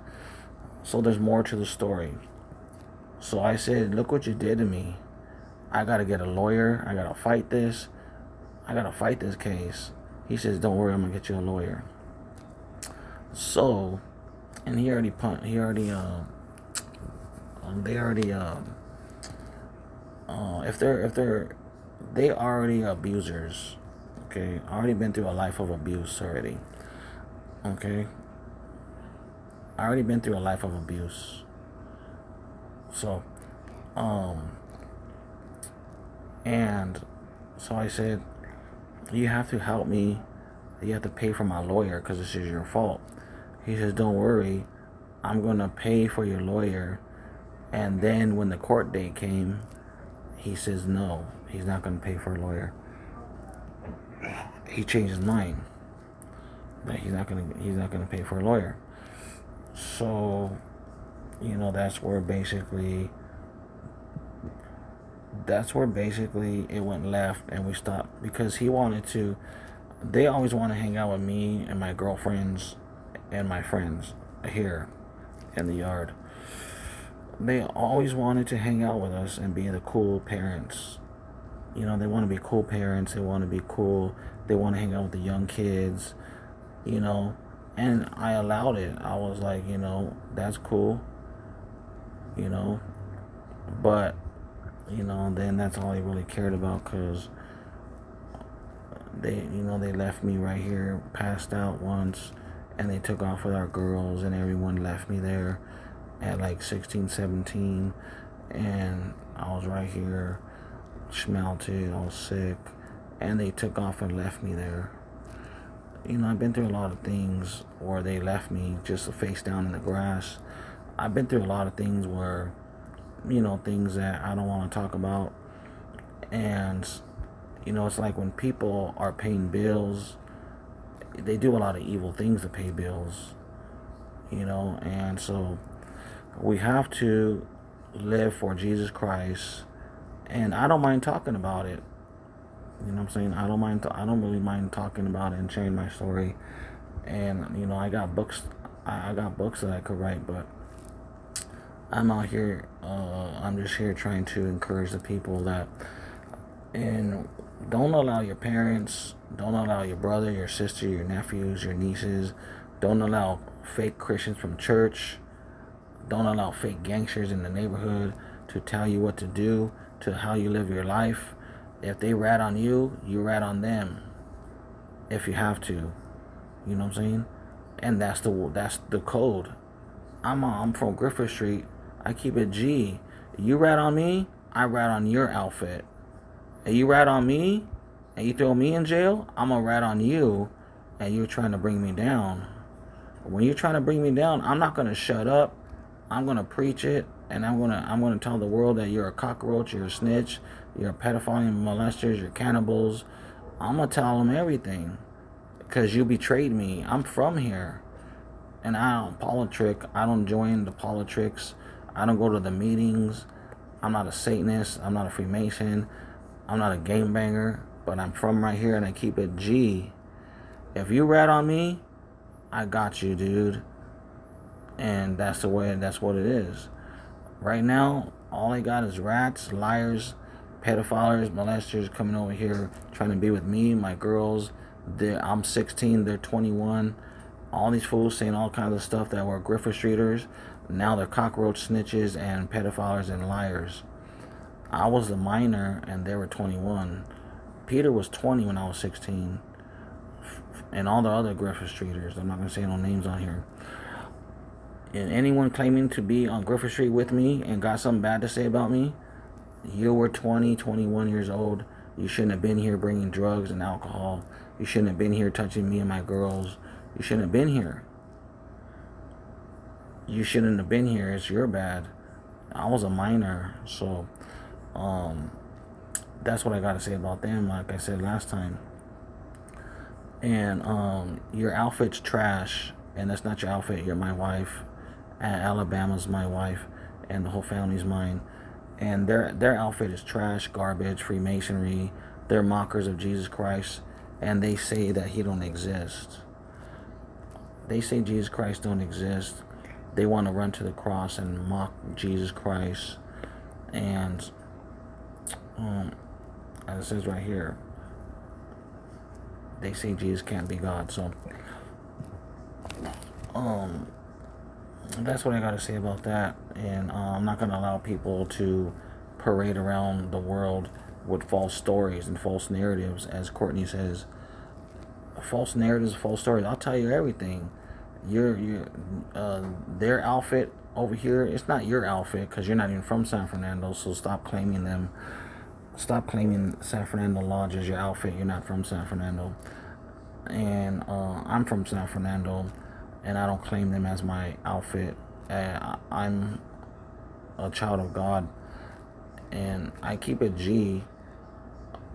so there's more to the story. So I said, look what you did to me. I got to get a lawyer. I got to fight this. I got to fight this case. He says, don't worry, I'm going to get you a lawyer. So, and they already abusers. Okay, I already been through a life of abuse already. Okay, I already been through a life of abuse. So, um, and so I said, you have to help me. You have to pay for my lawyer because this is your fault. He says, don't worry, I'm gonna pay for your lawyer. And then when the court date came, he says no, he's not gonna pay for a lawyer. He changed his mind that he's not gonna pay for a lawyer. So, that's where basically it went left, and we stopped because he wanted to. They always want to hang out with me and my girlfriends and my friends here in the yard. They always wanted to hang out with us and be the cool parents. They want to be cool parents. They want to be cool. They want to hang out with the young kids, and I allowed it. I was like, that's cool, but, then that's all they really cared about because they left me right here, passed out once, and they took off with our girls, and everyone left me there at like 16, 17, and I was right here, schmelted, all sick, and they took off and left me there. I've been through a lot of things where they left me just face down in the grass. I've been through a lot of things where, things that I don't want to talk about. And, it's like when people are paying bills, they do a lot of evil things to pay bills, and so we have to live for Jesus Christ. And I don't mind talking about it. You know what I'm saying? I don't really mind talking about it and sharing my story. And I got books. I got books that I could write, but I'm out here. I'm just here trying to encourage the people that, and don't allow your parents, don't allow your brother, your sister, your nephews, your nieces, don't allow fake Christians from church, don't allow fake gangsters in the neighborhood to tell you what to do, to how you live your life. If they rat on you, you rat on them. If you have to, you know what I'm saying? And that's the code. I'm from Griffith Street. I keep it G. You rat on me, I rat on your outfit. And you rat on me, and you throw me in jail, I'm gonna rat on you, and you're trying to bring me down. When you're trying to bring me down, I'm not gonna shut up. I'm gonna preach it, and I'm gonna tell the world that you're a cockroach, you're a snitch, you're a pedophile, molesters, you're cannibals. I'm gonna tell them everything, because you betrayed me. I'm from here, and I don't politic. I don't join the politics. I don't go to the meetings. I'm not a Satanist. I'm not a Freemason. I'm not a gangbanger. But I'm from right here, and I keep it G. If you rat on me, I got you, dude. And that's what it is. Right now, all I got is rats, liars, pedophiles, molesters coming over here trying to be with me, my girls. I'm 16, they're 21. All these fools saying all kinds of stuff that were Griffith Streeters. Now they're cockroach snitches and pedophiles and liars. I was a minor and they were 21. Peter was 20 when I was 16. And all the other Griffith Streeters. I'm not going to say no names on here. And anyone claiming to be on Griffith Street with me and got something bad to say about me, you were 20, 21 years old. You shouldn't have been here bringing drugs and alcohol. You shouldn't have been here touching me and my girls. You shouldn't have been here. You shouldn't have been here. It's your bad. I was a minor. So, that's what I got to say about them, like I said last time. And your outfit's trash. And that's not your outfit. You're my wife. Alabama's my wife. And the whole family's mine. And their outfit is trash, garbage, Freemasonry. They're mockers of Jesus Christ. And they say that he don't exist. They say Jesus Christ don't exist. They want to run to the cross and mock Jesus Christ. And as it says right here, they say Jesus can't be God. So that's what I got to say about that. And I'm not going to allow people to parade around the world with false stories and false narratives, as Courtney says. false narratives, false stories. I'll tell you everything. Your their outfit over here, it's not your outfit because you're not even from San Fernando. So stop claiming them. Stop claiming San Fernando Lodge as your outfit. You're not from San Fernando. And I'm from San Fernando, and I don't claim them as my outfit. I'm a child of God, and I keep it G.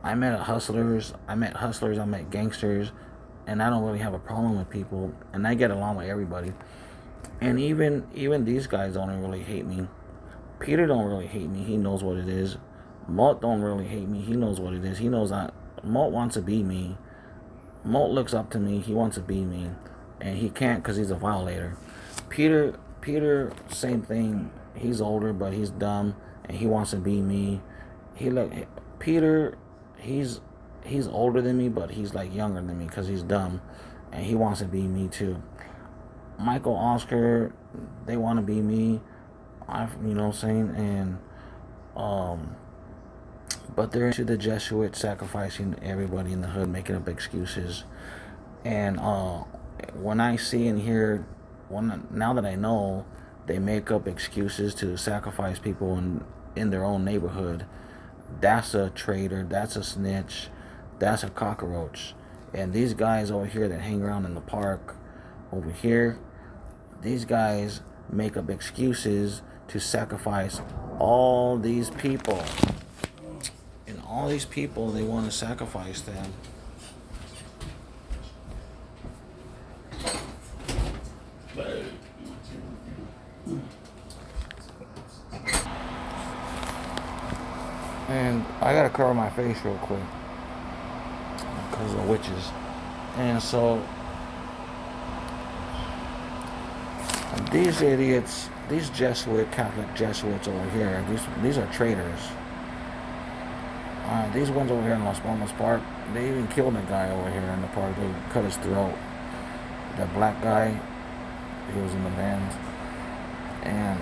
I met hustlers, I met gangsters, and I don't really have a problem with people, and I get along with everybody. And even these guys don't really hate me. Peter don't really hate me. He knows what it is. Malt don't really hate me. He knows what it is. He knows that Malt wants to be me. Malt looks up to me. He wants to be me, and he can't because he's a violator. Peter, same thing. He's older, but he's dumb, and he wants to be me. Peter, he's older than me, but he's like younger than me because he's dumb, and he wants to be me too. Michael, Oscar, they want to be me. You know what I'm saying? And but they're into the Jesuits, sacrificing everybody in the hood, making up excuses. And when I see and hear, now that I know, they make up excuses to sacrifice people in their own neighborhood. That's a traitor. That's a snitch. That's a cockroach. And these guys over here that hang around in the park over here, these guys make up excuses to sacrifice all these people. And all these people, they want to sacrifice them. And I gotta cover my face real quick because of the witches. And so these idiots, these Catholic Jesuits over here, these are traitors. These ones over here in Las Palmas Park, they even killed a guy over here in the park. They cut his throat. That black guy, he was in the band, and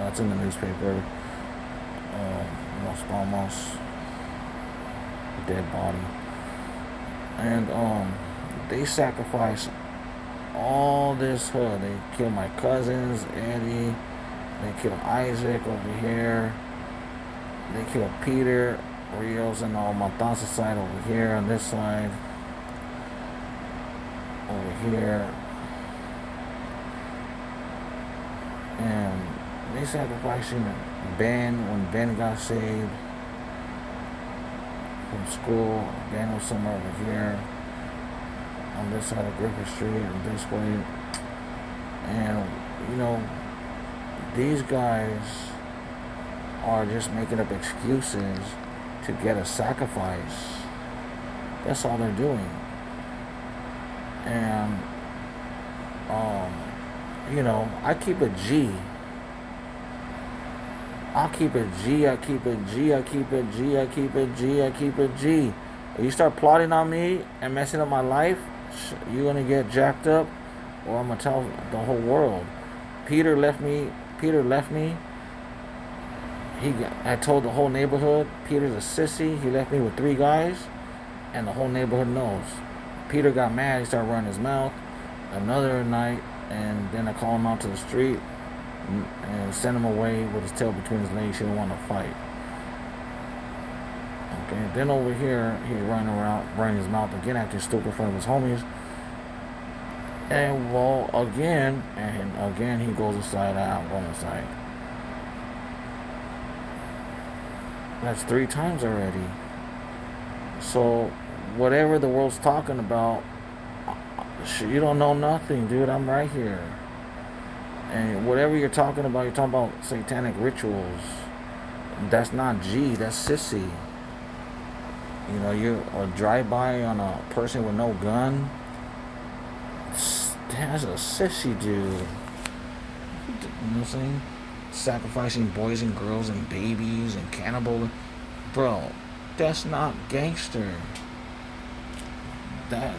it's in the newspaper. Las Palmas, dead body. And they sacrificed all this hood. They killed my cousins, Eddie. They killed Isaac over here. They killed Peter, Rios, and all Matanza side over here, on this side. Over here. And they sacrificing Ben when Ben got saved from school. Ben was somewhere over here on this side of Griffith Street and this way. And you know, these guys are just making up excuses to get a sacrifice. That's all they're doing. And you know, I keep it G. I'll keep it G, I keep it G, I keep it G, I keep it G, I keep it G. If you start plotting on me and messing up my life, you're going to get jacked up, or I'm going to tell the whole world. Peter left me. I told the whole neighborhood, Peter's a sissy. He left me with 3 guys, and the whole neighborhood knows. Peter got mad. He started running his mouth. Another night, and then I called him out to the street and sent him away with his tail between his legs. He didn't want to fight. Okay, then over here, he's running around, running his mouth again, acting stupid in front of his homies. And well, again, he goes aside, I'm going aside. That's 3 times already. So, whatever the world's talking about, you don't know nothing, dude. I'm right here. And whatever you're talking about satanic rituals. That's not G, that's sissy. You know, you're a drive-by on a person with no gun. That's a sissy dude. You know what I'm saying? Sacrificing boys and girls and babies and cannibal. Bro, that's not gangster. That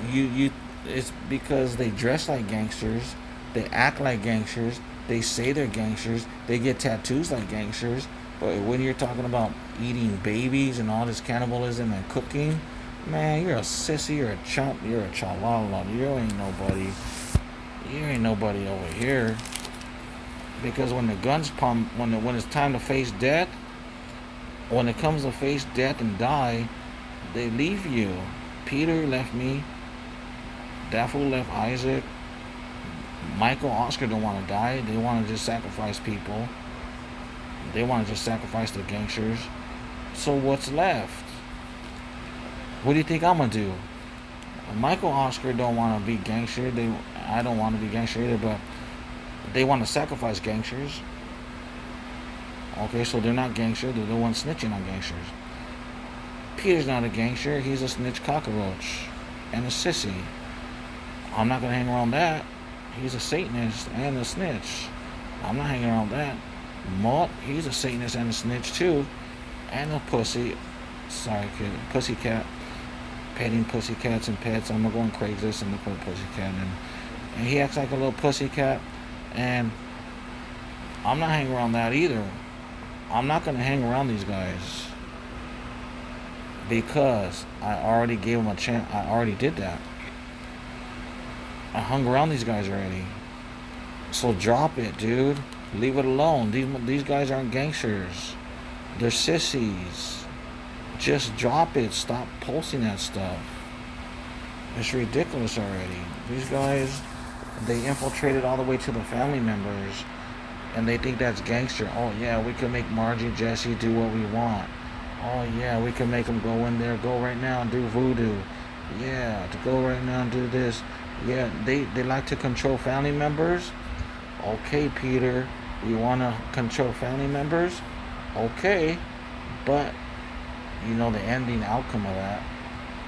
it's because they dress like gangsters. They act like gangsters. They say they're gangsters. They get tattoos like gangsters. But when you're talking about eating babies and all this cannibalism and cooking, Man, you're a sissy, you're a chump, you're a chalala. You ain't nobody. You ain't nobody over here. Because when the guns pump, when it's time to face death, when it comes to face death and die, they leave you. Peter left me. That fool left Isaac. Michael, Oscar don't want to die. They want to just sacrifice people. They want to just sacrifice the gangsters. So what's left? What do you think I'm gonna do? Michael, Oscar don't want to be gangster. I don't want to be gangster either, but they want to sacrifice gangsters. Okay, so they're not gangster. They're the ones snitching on gangsters. Peter's not a gangster. He's a snitch cockroach and a sissy. I'm not gonna hang around that. He's a Satanist and a snitch. I'm not hanging around that. Mort, he's a Satanist and a snitch too, and a pussy. Sorry, kid. Pussycat. Petting pussycats and pets. I'm gonna go on Craigslist and look for a pussycat, and he acts like a little pussycat, and I'm not hanging around that either. I'm not gonna hang around these guys because I already gave them a chance. I already did that. I hung around these guys already. So drop it, dude. Leave it alone. These guys aren't gangsters. They're sissies. Just drop it. Stop posting that stuff. It's ridiculous already. These guys, they infiltrated all the way to the family members, and they think that's gangster. Oh yeah, we can make Margie, Jesse do what we want. Oh yeah, we can make them go in there, go right now and do voodoo. Yeah, to go right now and do this. Yeah, they like to control family members. Okay, Peter, you want to control family members? Okay, but you know the ending outcome of that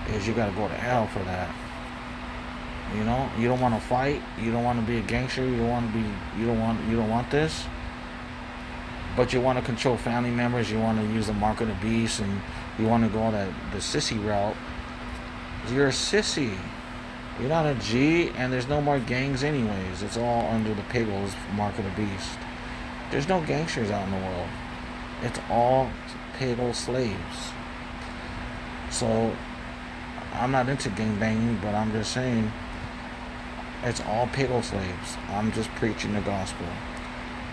is you gotta go to hell for that. You know, you don't want to fight. You don't want to be a gangster. You don't want this. But you want to control family members. You want to use the mark of the beast, and you want to go the sissy route. You're a sissy. You're not a G, and there's no more gangs anyways. It's all under the Piggles mark of the beast. There's no gangsters out in the world. It's all Piggle slaves. So I'm not into gang banging, but I'm just saying it's all Piggle slaves. I'm just preaching the gospel.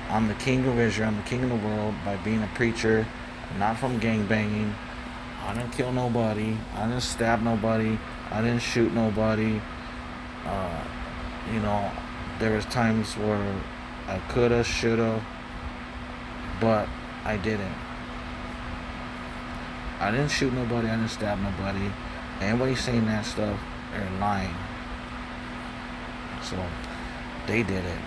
I'm the king of Israel. I'm the king of the world by being a preacher, not from gang banging. I didn't kill nobody. I didn't stab nobody. I didn't shoot nobody. You know, there was times where I coulda, shoulda, but I didn't. I didn't shoot nobody. I didn't stab nobody. Anybody saying that stuff, they're lying. So they did it.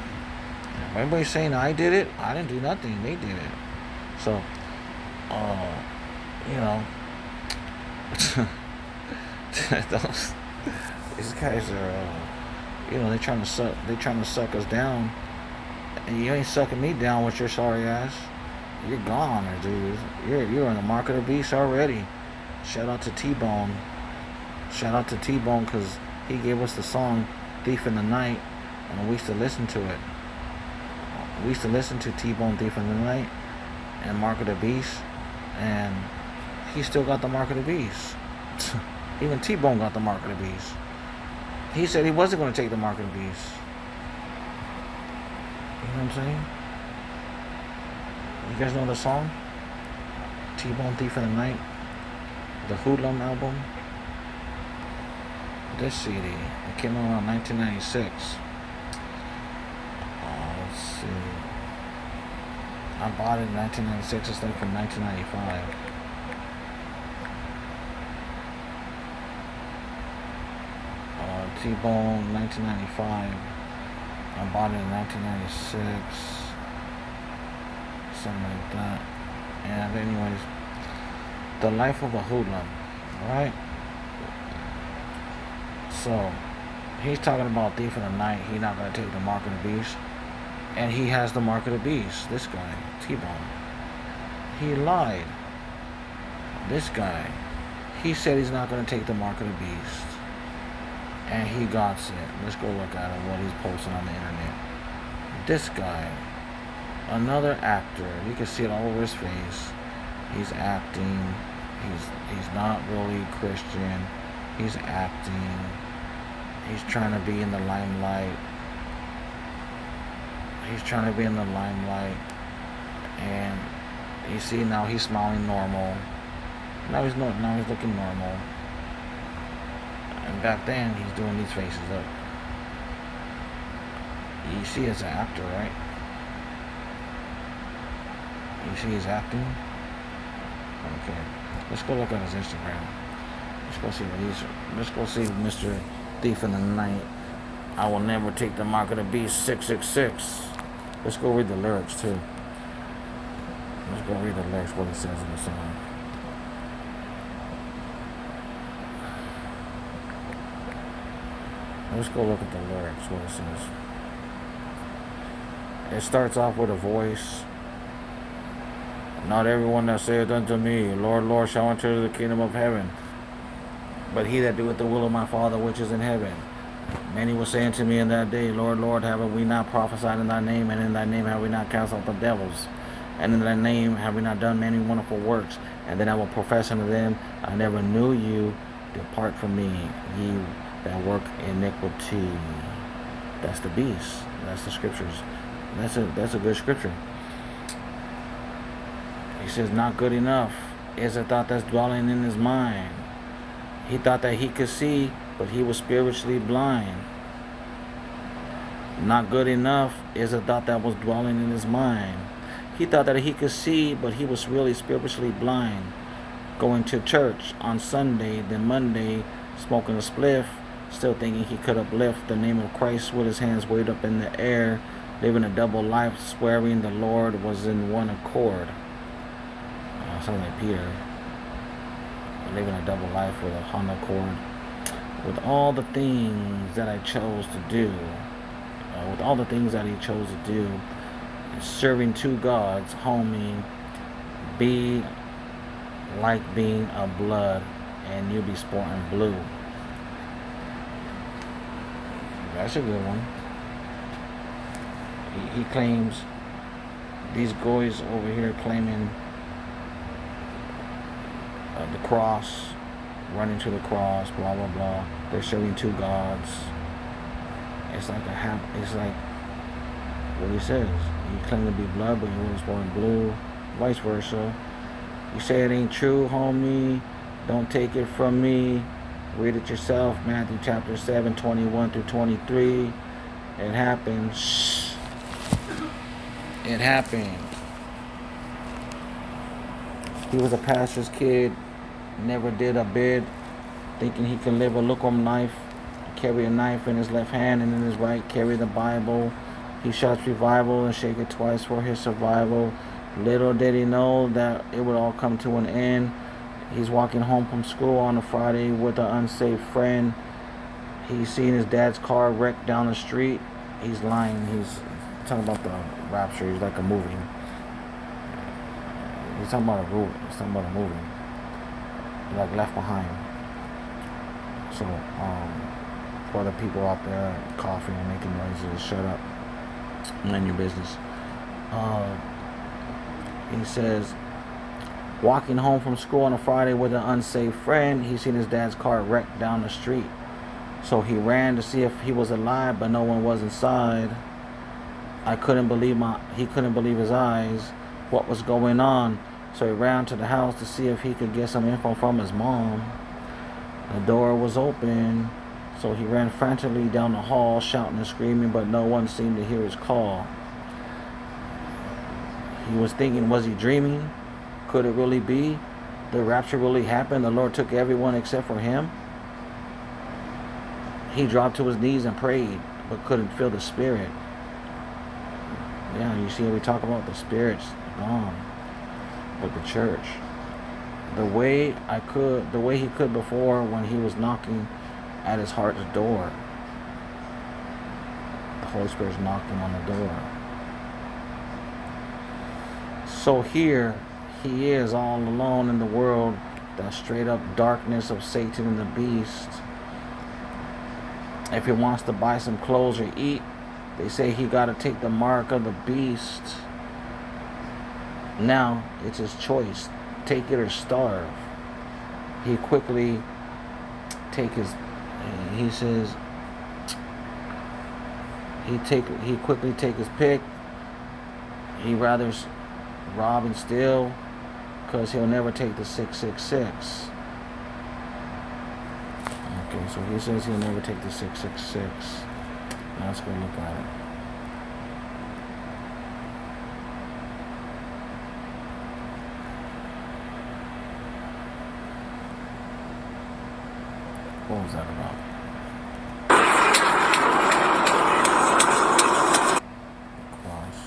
If anybody's saying I did it, I didn't do nothing. They did it. So, you know, these guys are, you know, they're trying to suck us down. And you ain't sucking me down with your sorry ass. You're gone, dude. You're in the mark of the beast already. Shout out to T-Bone. Shout out to T-Bone because he gave us the song Thief in the Night, and we used to listen to it. We used to listen to T-Bone Thief in the Night and Mark of the Beast, and he still got the Mark of the Beast. Even T-Bone got the Mark of the Beast. He said he wasn't going to take the Mark of the Beast. You know what I'm saying? You guys know the song? T-Bone Thief in the Night? The Hoodlum album? This CD. It came out in 1996. Let's see. I bought it in 1996. It's like from 1995. T-Bone 1995. I bought it in 1996. Something like that. And anyways, The Life of a Hoodlum. Alright? So, he's talking about Thief in the Night. He's not going to take the Mark of the Beast. And he has the Mark of the Beast. This guy, T-Bone. He lied. This guy. He said he's not going to take the Mark of the Beast. And he got it. Let's go look at him, what he's posting on the internet. This guy. Another actor. You can see it all over his face. He's acting. He's not really Christian. He's acting. He's trying to be in the limelight. He's trying to be in the limelight. And you see now he's smiling normal. Now he's looking normal. And back then he's doing these faces up. You see he's an actor, right? You see he's acting? Okay. Let's go look at his Instagram. Let's go see Mr. Thief in the Night. I will never take the mark of the beast 666. Let's go read the lyrics too. Let's go read the lyrics, what it says in the song. Let's go look at the lyrics, what it says. It starts off with a voice. Not everyone that saith unto me, Lord, Lord, shall enter the kingdom of heaven, but he that doeth the will of my Father which is in heaven. Many will say unto me in that day, Lord, Lord, have we not prophesied in thy name, and in thy name have we not cast out the devils, and in thy name have we not done many wonderful works? And then I will profess unto them, I never knew you. Depart from me, ye that work iniquity. That's the beast. That's the scriptures. That's a good scripture. He says, not good enough is a thought that's dwelling in his mind. He thought that he could see, but he was spiritually blind. Not good enough is a thought that was dwelling in his mind. He thought that he could see, but he was really spiritually blind. Going to church on Sunday, then Monday, smoking a spliff, still thinking he could uplift the name of Christ with his hands waved up in the air, living a double life, swearing the Lord was in one accord. Sounds like Peter. Living a double life with a Honda Accord. With all the things that I chose to do, with all the things that he chose to do, serving two gods, homie, be like being a blood, and you be sporting blue. That's a good one. He claims, these guys over here claiming the cross, running to the cross, blah blah blah. They're serving two gods. It's like what he says. You claim to be blood, but you really sporting blue. Vice versa. You say it ain't true, homie. Don't take it from me. Read it yourself. Matthew chapter 7, 21 through 23. It happened. Shh. It happened. He was a pastor's kid. Never did a bid. Thinking he could live a look-on life. Carry a knife in his left hand and in his right carry the Bible. He shouts revival and shake it twice for his survival. Little did he know that it would all come to an end. He's walking home from school on a Friday with an unsafe friend. He's seen his dad's car wrecked down the street. He's lying. He's talking about the rapture. He's like a movie. He's talking about a movie. Like Left Behind. So, for the people out there coughing and making noises, shut up. Mind your business. He says, walking home from school on a Friday with an unsafe friend, he seen his dad's car wrecked down the street. So he ran to see if he was alive, but no one was inside. He couldn't believe his eyes. What was going on? So he ran to the house to see if he could get some info from his mom. The door was open, so he ran frantically down the hall, shouting and screaming, but no one seemed to hear his call. He was thinking, was he dreaming? Could it really be? The rapture really happened? The Lord took everyone except for him? He dropped to his knees and prayed, but couldn't feel the Spirit. Yeah, you see, we talk about the Spirit's gone. But the church, the way he could before when he was knocking at his heart's door. The Holy Spirit's knocking on the door. So here he is all alone in the world, that straight up darkness of Satan and the beast. If he wants to buy some clothes or eat, they say he got to take the mark of the beast. Now it's his choice, take it or starve. He quickly take his. He says he quickly take his pick. He rather rob and steal, because he'll never take the 666. Okay, so he says he'll never take the 666. Now let's go look at it. What was that about? Cross.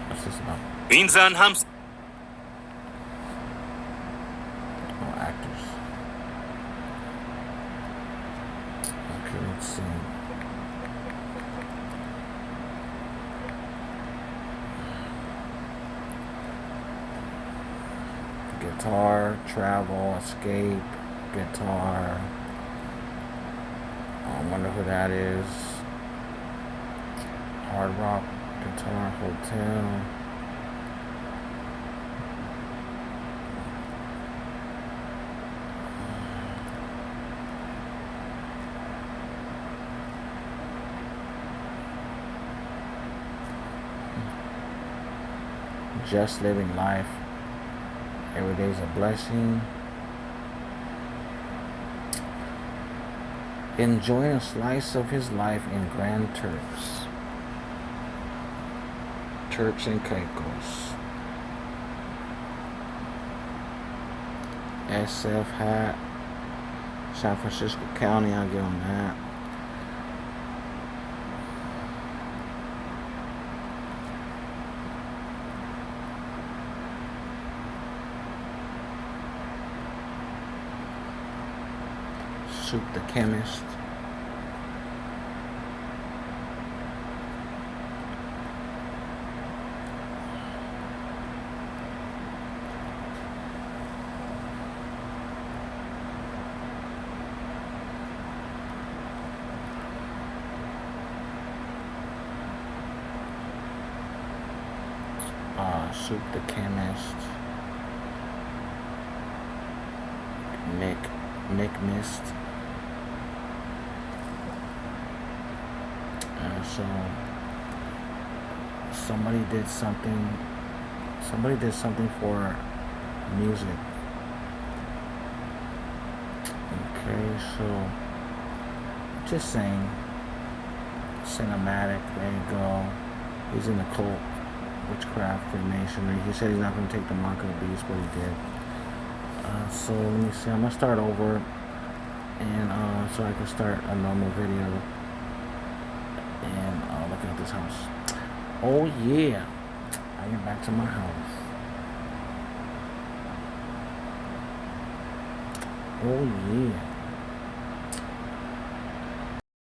What's this about? 인사한 함수. Oh, actors. Okay, let's see. Guitar, travel, escape, guitar. I wonder who that is. Hard rock, guitar, hotel. Just living life. Every day's a blessing. Enjoying a slice of his life in Grand Turks. Turks and Caicos. SF hat. San Francisco County, I'll give him that. Soup the Chemist. Soup the Chemist. Nick Mist. So somebody did something for music. Okay, so just saying, cinematic, there you go. He's in the cult, witchcraft, Freemasonry. He said he's not going to take the mark of the beast, but he did. So let me see, I'm going to start over, and so I can start a normal video. And looking at this house. Oh yeah, I get back to my house. Oh yeah.